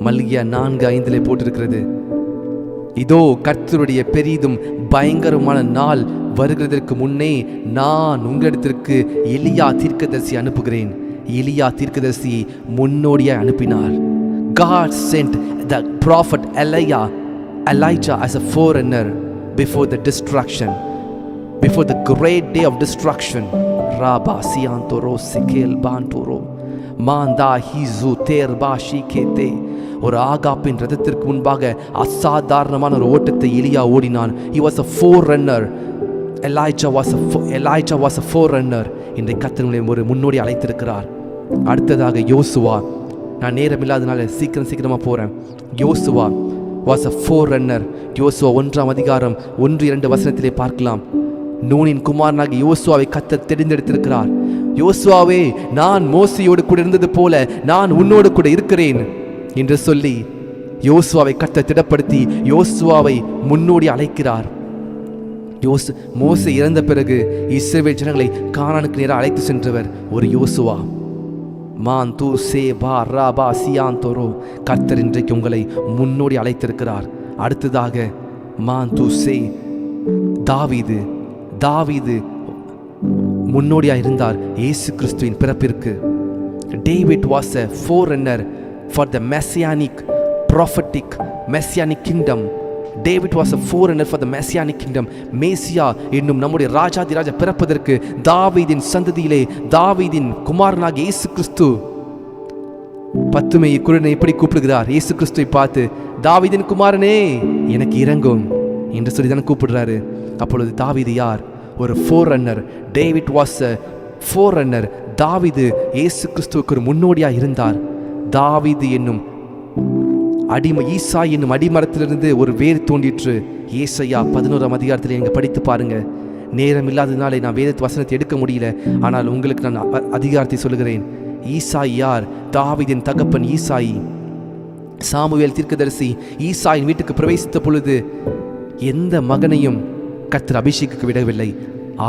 மல்கியா 4:5 போட்டிருக்கிறது, இதோ கர்த்தருடைய பெரிதும் பயங்கரமான நாள் வருகிறதற்கு முன்னே நான் உங்களிடத்திற்கு எலியா தீர்க்கதரிசி அனுப்புகிறேன். எலியா தீர்க்கதரிசியை முன்னோடியாய் அனுப்பினார். God sent the prophet Elijah as a forerunner before the destruction, before the great day of destruction. Rabba siantoro sikel bantoro manda hizu terba shikete. ஒரு ஆகாப்பின் ரதத்திற்கு முன்பாக அசாதாரணமான ஒரு ஓட்டத்தை எலியா ஓடினான். He was a forerunner. Elijah was a forerunner. இன்றைக்கு கர்த்தர் ஒரு முன்னோடி அழைத்திருக்கிறார். அடுத்ததாக யோசுவா. நான் நேரம் இல்லாதனால சீக்கிரமாக போகிறேன். யோசுவா was a forerunner. யோசுவா 1ஆம் அதிகாரம் 1-2 வசனத்திலே பார்க்கலாம். நூனின் குமாரனாக யோசுவாவை கர்த்தர் தெரிந்தெடுத்திருக்கிறார். யோசுவாவே, நான் மோசேயோடு கூட இருந்தது போல நான் உன்னோடு கூட இருக்கிறேன் என்று சொல்லி யோசுவாவை கர்த்தர் திடப்படுத்தி யோசுவாவை முன்னோடி அழைக்கிறார். மோசே இறந்த பிறகு இஸ்ரவேல் ஜனங்களை கானானுக்கு நேராக அழைத்து சென்றவர் ஒரு யோசுவா. மான் தூ சே பா ரா பா சியான் தோரோ. கர்த்தர் இன்றைக்கு உங்களை முன்னோடி அழைத்திருக்கிறார். அடுத்ததாக மான் தூ சே தாவீது முன்னோடியாக இருந்தார் இயேசு கிறிஸ்துவின் பிறப்பிற்கு. David was a forerunner for the messianic kingdom. David was a forerunner for the messianic kingdom. மேசியா என்னும் நம்முடைய ராஜாதிராஜா பிறப்பதற்கு தாவீதின் சந்ததியிலே தாவீதின் குமாரனாக இயேசு கிறிஸ்து பத்துமையை குருடனை எப்படி கூப்பிடுகிறார்? இயேசு கிறிஸ்துவை பார்த்து, தாவீதின் குமாரனே எனக்கு இறங்கும் என்று சொல்லி தானே கூப்பிடுறாரு. அப்பொழுது தாவீது யார்? ஒரு forerunner. David was a forerunner. தாவீது இயேசு கிறிஸ்துவுக்கு ஒரு முன்னோடியாக இருந்தார். தாவீது என்னும் ஈசா என்னும் அடிமரத்திலிருந்து ஒரு வேர் தோன்றிற்று. ஏசாயா 11ஆம் அதிகாரத்தில் எங்க படித்து பாருங்க. நேரம் இல்லாததுனாலே நான் வேதத்து வசனத்தை எடுக்க முடியல. ஆனால் உங்களுக்கு நான் அதிகாரத்தை சொல்லுகிறேன். ஈசாய் யார்? தாவீதின் தகப்பன் ஈசாய். சாமுவேல் தீர்க்கதரிசி ஈசாயின் வீட்டுக்கு பிரவேசித்த பொழுது எந்த மகனையும் கர்த்தர் அபிஷேகிக்க விடவில்லை.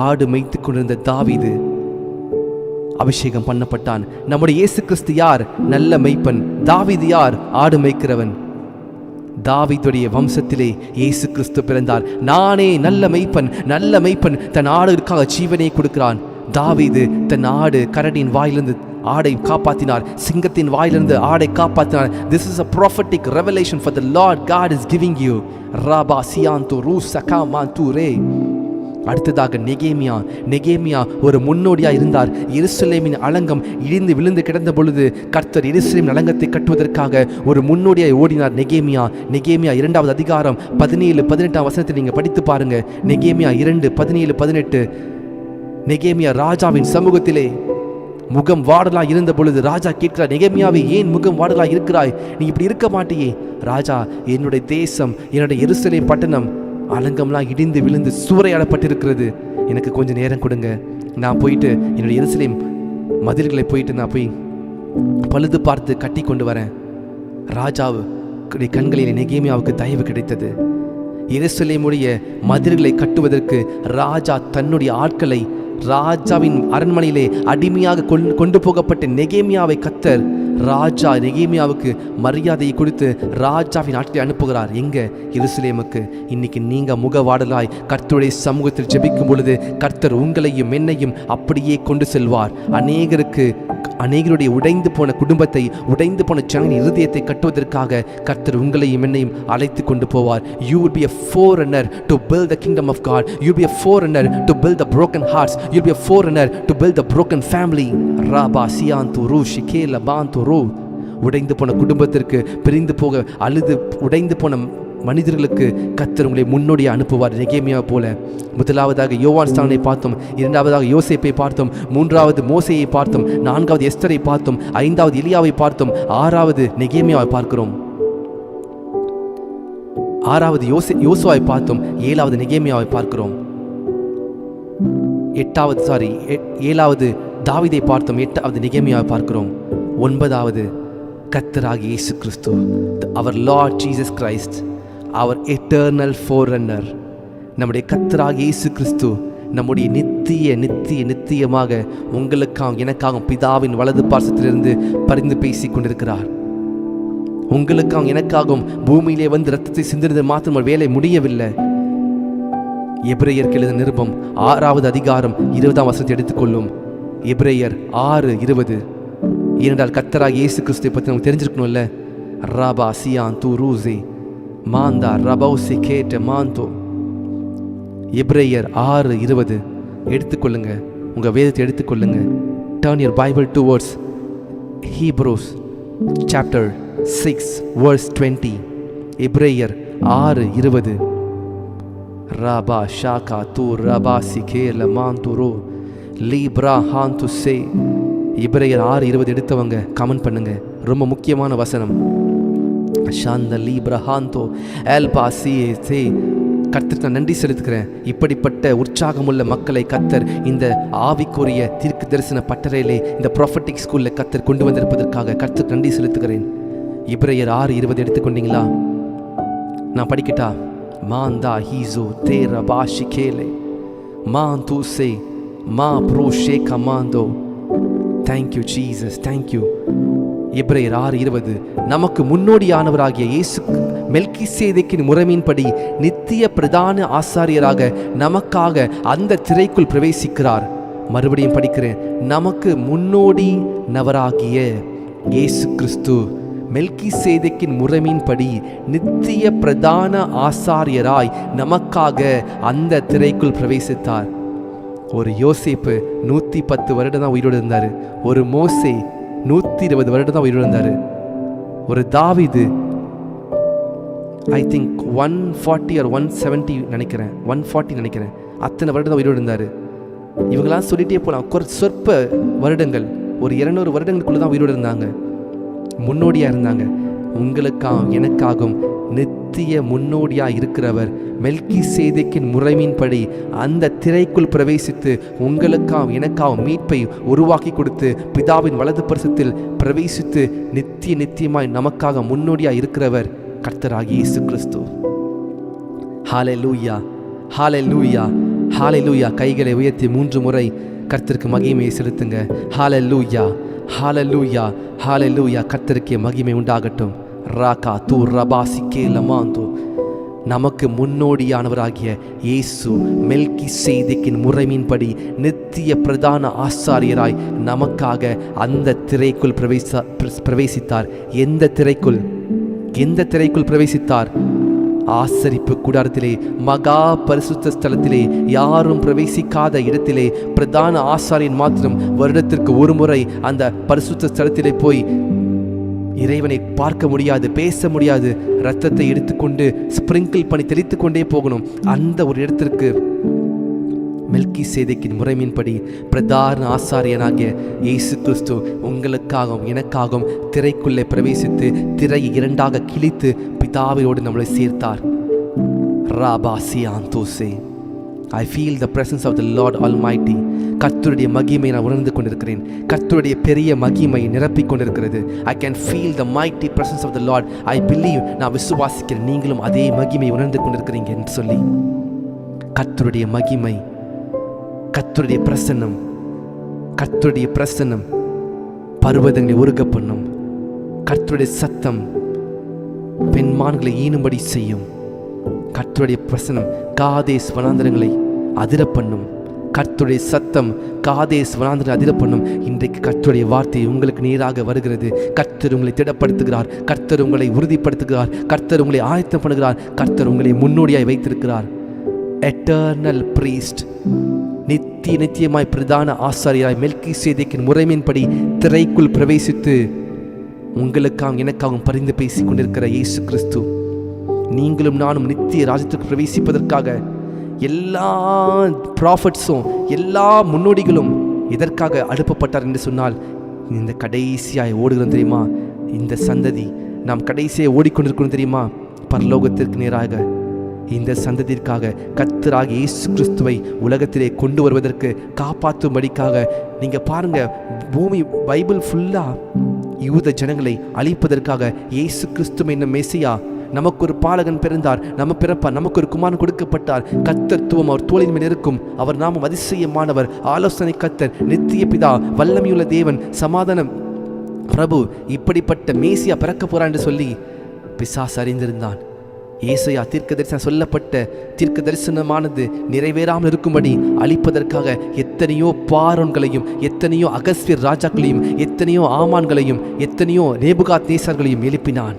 ஆடு மேய்த்து கொண்டிருந்த தாவீது அபிஷேகம் பண்ணப்பட்டான். நம்முடைய இயேசு கிறிஸ்து யார்? நல்ல மெய்ப்பன். தாவீது யார்? ஆடு மேய்க்கிறவன். தாவீதுடைய வம்சத்திலே இயேசு கிறிஸ்து பிறந்தார். நானே நல்ல மெய்ப்பன் தன் ஆடுகளுக்காக ஜீவனை கொடுக்கிறான். தாவீது தன் ஆடு கரடியின் வாயிலிருந்து ஆடை காப்பாற்றினார். சிங்கத்தின் வாயிலிருந்து ஆடை காப்பாற்றினார். This is a prophetic revelation for the Lord God is giving you. Rabba siyantu ru sakamantu re. அடுத்ததாக நெகேமியா ஒரு முன்னோடியாக இருந்தார். எருசலேமின் அலங்கம் இடிந்து விழுந்து கிடந்த பொழுது கர்த்தர் எருசலேமின் அலங்கத்தை கட்டுவதற்காக ஒரு முன்னோடியாய் ஓடினார் நெகேமியா. 2ஆவது அதிகாரம் 17-18 வசனத்தை நீங்கள் படித்து பாருங்க. நெகேமியா 2:17-18. நெகேமியா ராஜாவின் சமூகத்திலே முகம் வாடலாய் இருந்த பொழுது ராஜா கேட்கிறார், நெகேமியாவே, ஏன் முகம் வாடலாய் இருக்கிறாய்? நீ இப்படி இருக்க மாட்டியே. ராஜா, என்னுடைய தேசம், என்னுடைய எருசலேம் பட்டணம் அலங்கம்லாம் இடிந்து விழுந்து சூறையாடப்பட்டிருக்கிறது. எனக்கு கொஞ்சம் நேரம் கொடுங்க. நான் போயிட்டு என்னுடைய எருசலேம் மதில்களை போயிட்டு நான் போய் பழுது பார்த்து கட்டி கொண்டு வரேன். ராஜாவுடைய கண்களில் நெகேமியாவுக்கு தயவு கிடைத்தது. எருசலேமுடைய மதில்களை கட்டுவதற்கு ராஜா தன்னுடைய ஆட்களை ராஜாவின் அரண்மனையிலே அடிமையாக கொண்டு போகப்பட்ட நெகேமியாவை கர்த்தர் ராஜா நெகேமியாவுக்கு மரியாதையை கொடுத்து ராஜாவின் ஆட்களை அனுப்புகிறார். எங்க? எருசலேமுக்கு. இன்னைக்கு நீங்க முகவாடலாய் கர்த்தருடைய சமூகத்தில் ஜெபிக்கும் பொழுது கர்த்தர் உங்களையும் என்னையும் அப்படியே கொண்டு செல்வார். அநேகருடைய உடைந்து போன குடும்பத்தை, உடைந்து போன ஜனங்களின் இருதயத்தை கட்டுவதற்காக கர்த்தர் உங்களையும் என்னையும் அழைத்து கொண்டு போவார். You will be a forerunner to build the kingdom of God. You will be a forerunner to build the broken hearts. You will be a forerunner to build the broken family. Rabba siyantu ru shikela bantu ru. உடைந்து போன குடும்பத்திற்கு, பிரிந்து போக அழுது உடைந்து போன மனிதர்களுக்கு கர்த்தர் உங்களை முன்னோடியை அனுப்புவார் நெகேமியா போல. முதலாவதாக யோவான் ஸ்நானனை பார்த்தோம், 2ஆவதாக யோசேப்பை பார்த்தோம், 3ஆவது மோசேயை பார்த்தோம், 4ஆவது எஸ்தரை பார்த்தோம், 5ஆவது எலியாவை பார்த்தோம், 6ஆவது நெகேமியாவை பார்க்கிறோம், 6ஆவது யோசுவாவை பார்த்தோம், 7ஆவது நெகேமியாவை பார்க்கிறோம், 7ஆவது தாவீதை பார்த்தோம், 8ஆவது நெகேமியாவை பார்க்கிறோம், 9ஆவது கர்த்தராகிய இயேசு கிறிஸ்து, அவர் லார்ட் ஜீசஸ் கிரைஸ்ட், அவர் எட்டர்னல் ஃபோர்ரன்னர். நம்முடைய கர்த்தராகிய இயேசு கிறிஸ்து நம்முடைய நித்தியமாக உங்களுக்காக எனக்காக பிதாவின் வலது பார்சத்திலிருந்து பரிந்து பேசி கொண்டிருக்கிறார். உங்களுக்காக எனக்காகவும் பூமியிலே வந்து ரத்தத்தை சிந்தினது மாத்திரம் வேலை முடியவில்லை. எபிரேயருக்கு எழுதின நிருபம் 6ஆவது அதிகாரம் 20ஆம் வசனத்தை எடுத்துக்கொள்ளும். எபிரேயர் 6:20. ஏனென்றால் கர்த்தராகிய இயேசு கிறிஸ்துவை பற்றி நமக்கு தெரிஞ்சிருக்கணும்ல. ராபா சியான் தூ ரூசே மாந்தா ரபௌசி கேட்ட மாந்தோ. எபிரேயர் 6:20 எடுத்துக்கொள்ளுங்க, உங்கள் வேதத்தை எடுத்துக்கொள்ளுங்க. Turn your Bible towards Hebrews chapter 6 verse 20. எபிரேயர் 6:20. ராபா ஷாகா தூ ரபா சிகேல மாந்துரோ லீப்ரா ஹாந்து சே. எபிரேயர் 6:20 எடுத்தவங்க கமெண்ட் பண்ணுங்க. ரொம்ப முக்கியமான வசனம். ஷாந்த லீப்ரா ஹாந்தோ எல்பா சியே சே. கர்த்தருக்கு நான் நன்றி செலுத்துக்கிறேன். இப்படிப்பட்ட உற்சாகமுள்ள மக்களை கர்த்தர் இந்த ஆவிக்குரிய தீர்க்க தரிசன பட்டறையிலே இந்த ப்ராஃபட்டிக் ஸ்கூலில் கர்த்தர் கொண்டு வந்திருப்பதற்காக கர்த்தருக்கு நன்றி செலுத்துகிறேன். எபிரேயர் 6:20 எடுத்துக்கொண்டீங்களா? நான் படிக்கட்டா? மாந்தா ஹீசோ தேர பாஷி கேலே மான் தூசே மா ப்ரோ ஷே கமாந்தோ. Thank you Jesus, thank you. எபிரேயர் 6:20 நமக்கு முன்னோடியானவராகிய இயேசு மெல்கிசேதேக்கின் முறைமையின்படி நித்திய பிரதான ஆசாரியராக நமக்காக அந்த திரைக்குள் பிரவேசிக்கிறார். மறுபடியும் படிக்கிறேன். நமக்கு முன்னோடி நவராகிய இயேசு கிறிஸ்து மெல்கிசேதேக்கின் முறைமையின்படி நித்திய பிரதான ஆசாரியராய் நமக்காக அந்த திரைக்குள் பிரவேசித்தார். ஒரு யோசேப்பு 110 வருடம் தான் உயிரோடு இருந்தார். ஒரு மோசே 120 வருடம் தான் உயிரோடு இருந்தார். ஒரு தாவீது ஐ திங்க் 140 or 170 நினைக்கிறேன், 140 நினைக்கிறேன், அத்தனை வருடம் தான் உயிரோடு இருந்தார். இவங்களாம் சொல்லிட்டே போகலாம். சொற்ப வருடங்கள், ஒரு 200 வருடங்களுக்குள்ள தான் உயிரோடு இருந்தாங்க, முன்னோடியாக இருந்தாங்க. உங்களுக்காகவும் எனக்காகவும் நித்திய முன்னோடியாக இருக்கிறவர் மெல்கிசேதேக்கின் முறைமையின்படி அந்த திரைக்குள் பிரவேசித்து உங்களுக்காகவும் எனக்காகவும் மீட்பை உருவாக்கி கொடுத்து பிதாவின் வலது பரிசத்தில் பிரவேசித்து நித்தியமாய் நமக்காக முன்னோடியாக இருக்கிறவர் கர்த்தராகிய இயேசு கிறிஸ்து. ஹல்லேலூயா, ஹல்லேலூயா, ஹல்லேலூயா. கைகளை உயர்த்தி 3 முறை கர்த்தருக்கு மகிமையை செலுத்துங்க. ஹல்லேலூயா, ஹல்லேலூயா, ஹல்லேலூயா. கர்த்தருக்கு மகிமை உண்டாகட்டும். ராகா தூ ரபாசி கேலமாந்தோ. நமக்கு முன்னோடியானவராகிய இயேசு மெல்கிசேதேக்கின் முறைமையின்படி நித்திய பிரதான ஆசாரியராய் நமக்காக அந்த திரைக்குள் பிரவேசித்தார். எந்த திரைக்குள் பிரவேசித்தார்? ஆசரிப்பு கூடாரத்திலே, மகா பரிசுத்த ஸ்தலத்திலே, யாரும் பிரவேசிக்காத இடத்திலே பிரதான ஆசாரியன் மாத்திரம் வருடத்திற்கு ஒரு முறை அந்த பரிசுத்த ஸ்தலத்திலே போய் இறைவனை பார்க்க முடியாது, பேச முடியாது. இரத்தத்தை எடுத்துக்கொண்டு ஸ்பிரிங்கிள் பண்ணி தெளித்து கொண்டே போகணும். அந்த ஒரு இடத்திற்கு மெல்கிசேதேக்கின் முறைமையின்படி பிரதான ஆசாரியனாகிய இயேசு கிறிஸ்து உங்களுக்காகவும் எனக்காகவும் திரைக்குள்ளே பிரவேசித்து திரையை 2ஆக கிழித்து பிதாவோடு நம்மளை சேர்த்தார். ராபாசியாந்தோசே. I feel the presence of the Lord Almighty. கர்த்தருடைய மகிமை நான் உணர்ந்து கொண்டிருக்கிறேன். கர்த்தருடைய பெரிய மகிமை நிரப்பிக் கொண்டிருக்கிறது. I can feel the mighty presence of the Lord. I believe, நான் விசுவாசிக்கிறேன் நீங்களும் அதே மகிமை உணர்ந்து கொண்டிருக்கிறீங்க என்று சொல்லி. கர்த்தருடைய மகிமை, கர்த்தருடைய பிரசன்னம் பர்வதங்களை உருக பண்ணும். கர்த்தருடைய சத்தம் பெண்மான்களை ஈனும்படி செய்யும். கர்த்தருடைய பிரசன்னம் காதேஸ் வனாந்தரங்களை அதிர பண்ணும். கர்த்தருடைய சத்தம் காதேஸ் வனாந்தரங்களை அதிர பண்ணும். இன்றைக்கு கர்த்தருடைய வார்த்தை உங்களுக்கு நேராக வருகிறது. கர்த்தர் உங்களை திடப்படுத்துகிறார். கர்த்தர் உங்களை உறுதிப்படுத்துகிறார். கர்த்தர் உங்களை ஆயத்தம் பண்ணுகிறார். கர்த்தர் உங்களை முன்னோடியாய் வைத்திருக்கிறார். எட்டர்னல் பிரீஸ்ட், நித்தியமாய் பிரதான ஆசாரியராய் மெல்கிசேதேக்கின் முறைமையின்படி திரைக்குள் பிரவேசித்து உங்களுக்காகவும் எனக்காகவும் பரிந்து பேசிக் கொண்டிருக்கிற இயேசு கிறிஸ்து, நீங்களும் நானும் நித்திய ராஜ்யத்துக்கு பிரவேசிப்பதற்காக எல்லா ப்ராஃபட்ஸும் எல்லா முன்னோடிகளும் எதற்காக அனுப்பப்பட்டார் என்று சொன்னால், இந்த கடைசியாய் ஓடுகிறோம் தெரியுமா? இந்த சந்ததி நாம் கடைசியாக ஓடிக்கொண்டிருக்கணும் தெரியுமா? பரலோகத்திற்கு நேராக இந்த சந்ததிற்காக கர்த்தராகிய இயேசு கிறிஸ்துவை உலகத்திலே கொண்டு வருவதற்கு காப்பாற்றும்படிக்காக. நீங்கள் பாருங்க, பூமி பைபிள் ஃபுல்லாக யூத ஜனங்களை அழிப்பதற்காக இயேசு கிறிஸ்து என்னும் மெசியா, நமக்கு ஒரு பாலகன் பிறந்தார், நமக்கு ஒரு குமாரன் கொடுக்கப்பட்டார். கர்த்தத்துவம் அவர் தோளின் மேல் இருக்கும். அவர் நாமம் அதிசயமானவர், ஆலோசனை கர்த்தர், நித்திய பிதா, வல்லமையுள்ள தேவன், சமாதானம் பிரபு. இப்படிப்பட்ட மேசியா பிறக்க போறான் என்று சொல்லி பிசாசு அறிந்திருந்தான். ஏசாயா தீர்க்க தரிசனம் சொல்லப்பட்ட தீர்க்க தரிசனமானது நிறைவேறாமல் இருக்கும்படி அழிப்பதற்காக எத்தனையோ பார்வோன்களையும், எத்தனையோ அகஸ்வியர் ராஜாக்களையும், எத்தனையோ ஆமான்களையும், எத்தனையோ நேபுகாத் நேசர்களையும் எழுப்பினான்.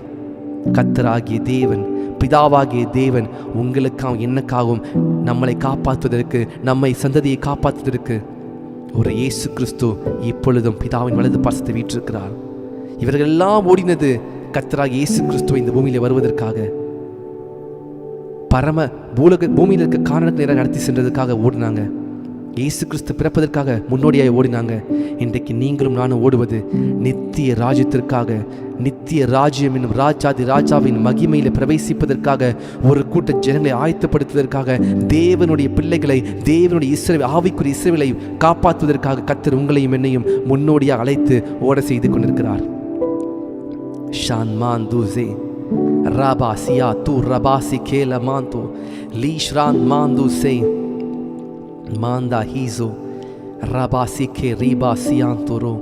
கர்த்தராகிய தேவன், பிதாவாகிய தேவன் உங்களுக்காகவும் என்னக்காகவும் நம்மளை காப்பாற்றுவதற்கு, நம்மை சந்ததியை காப்பாற்றுவதற்கு ஒரு இயேசு கிறிஸ்து இப்பொழுதும் பிதாவின் வலது பாசத்தை வீற்றிருக்கிறார். இவர்கள் எல்லாம் ஓடினது கர்த்தராகிய இயேசு கிறிஸ்து இந்த பூமியில வருவதற்காக, பரம பூமியில் இருக்க காரணத்தை நேரம் நடத்தி சென்றதுக்காக ஓடினாங்க. இயேசு கிறிஸ்து பிறப்பதற்காக முன்னோடியாக ஓடினாங்க. இன்றைக்கு நீங்களும் நானும் ஓடுவது நித்திய ராஜ்யத்திற்காக, நித்திய ராஜ்யம் என்னும் ராஜாதி ராஜாவின் மகிமையில பிரவேசிப்பதற்காக, ஒரு கூட்ட ஜனங்களை ஆயத்தப்படுத்துவதற்காக, தேவனுடைய பிள்ளைகளை, தேவனுடைய ஆவிக்குரிய இஸ்ரவேலை காப்பாற்றுவதற்காக கர்த்தர் உங்களையும் என்னையும் முன்னோடியாக அழைத்து ஓட செய்து கொண்டிருக்கிறார். ஷான் மாந்தூசே Rabasia tu rabasi kela manto lishran mandu se manda hizo rabasi ke ribasi antoro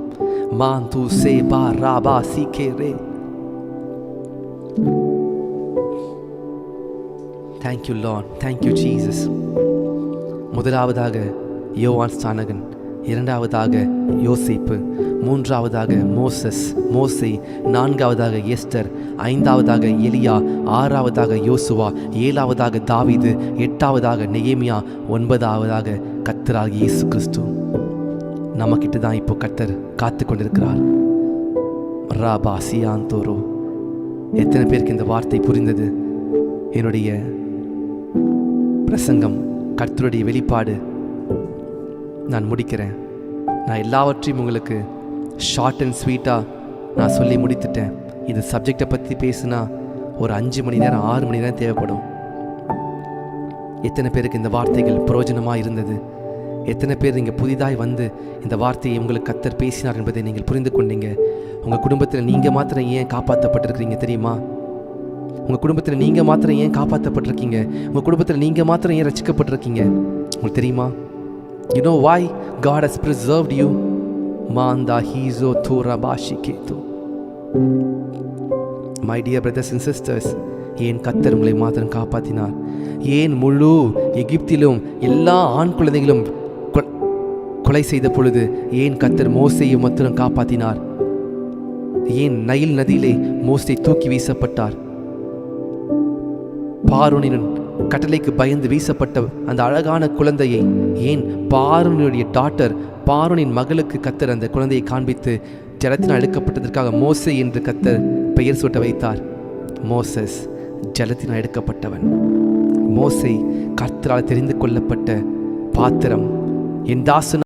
mantu se ba rabasi ke re. Thank you Lord, thank you Jesus. முதலாவதாக யோவான் ஸ்நானகன், இரண்டாவதாக யோசேப்பு, மூன்றாவதாக மோசே, நான்காவதாக எஸ்தர், ஐந்தாவதாக எலியா, ஆறாவதாக யோசுவா, ஏழாவதாக தாவீது, எட்டாவதாக நெகேமியா, ஒன்பதாவதாக கர்த்தராகிய இயேசு கிறிஸ்து. நம்மக்கிட்ட தான் இப்போ கர்த்தர் காத்து கொண்டிருக்கிறார். ராபா சியாந்தோரோ. எத்தனை பேருக்கு இந்த வார்த்தை புரிந்தது? என்னுடைய பிரசங்கம், கர்த்தருடைய வெளிப்பாடு நான் முடிக்கிறேன். நான் எல்லாவற்றையும் உங்களுக்கு ஷார்ட் அண்ட் ஸ்வீட்டாக நான் சொல்லி முடித்துட்டேன். இந்த சப்ஜெக்டை பற்றி பேசுனா ஒரு 5 மணி நேரம் 6 மணி நேரம் தேவைப்படும். எத்தனை பேருக்கு இந்த வார்த்தைகள் பிரயோஜனமாக இருந்தது? எத்தனை பேர் நீங்கள் புதிதாய் வந்து இந்த வார்த்தையை உங்களுக்கு கர்த்தர் பேசினார் என்பதை நீங்கள் புரிந்து கொண்டீங்க? உங்கள் குடும்பத்தில் நீங்கள் மாத்திரம் ஏன் காப்பாற்றப்பட்டிருக்கிறீங்க தெரியுமா? உங்கள் குடும்பத்தில் நீங்கள் மாத்திரம் ஏன் காப்பாற்றப்பட்டிருக்கீங்க? உங்கள் குடும்பத்தில் நீங்கள் மாத்திரம் ஏன் ரட்சிக்கப்பட்டிருக்கீங்க உங்களுக்கு தெரியுமா? You know why God has preserved you? Manda hizo tora bashiketo. My dear brothers and sisters, ஏன் கர்த்தர் உங்களை மாத்திரம் காப்பாற்றினார்? ஏன் முழு எகிப்திலும் எல்லா ஆண் குழந்தைகளும் கொலை செய்த பொழுது ஏன் கர்த்தர் மோசேயை மாத்திரம் காப்பாற்றினார்? ஏன் நைல் நதியிலே மோசே தூக்கி வீசப்பட்டார்? பார்வோனின் கட்டளைக்கு பயந்து வீசப்பட்ட அந்த அழகான குழந்தையை ஏன் பார்வோனுடைய டாட்டர், பார்வோனின் மகளுக்கு கர்த்தர் அந்த குழந்தையை காண்பித்து ஜலத்தினால் எடுக்கப்பட்டதற்காக மோசே என்று கர்த்தர் பெயர் சூட்ட வைத்தார்? மோசஸ் ஜலத்தினால் எடுக்கப்பட்டவன். மோசே கர்த்தரால் தெரிந்து கொள்ளப்பட்ட பாத்திரம். என் தாசன்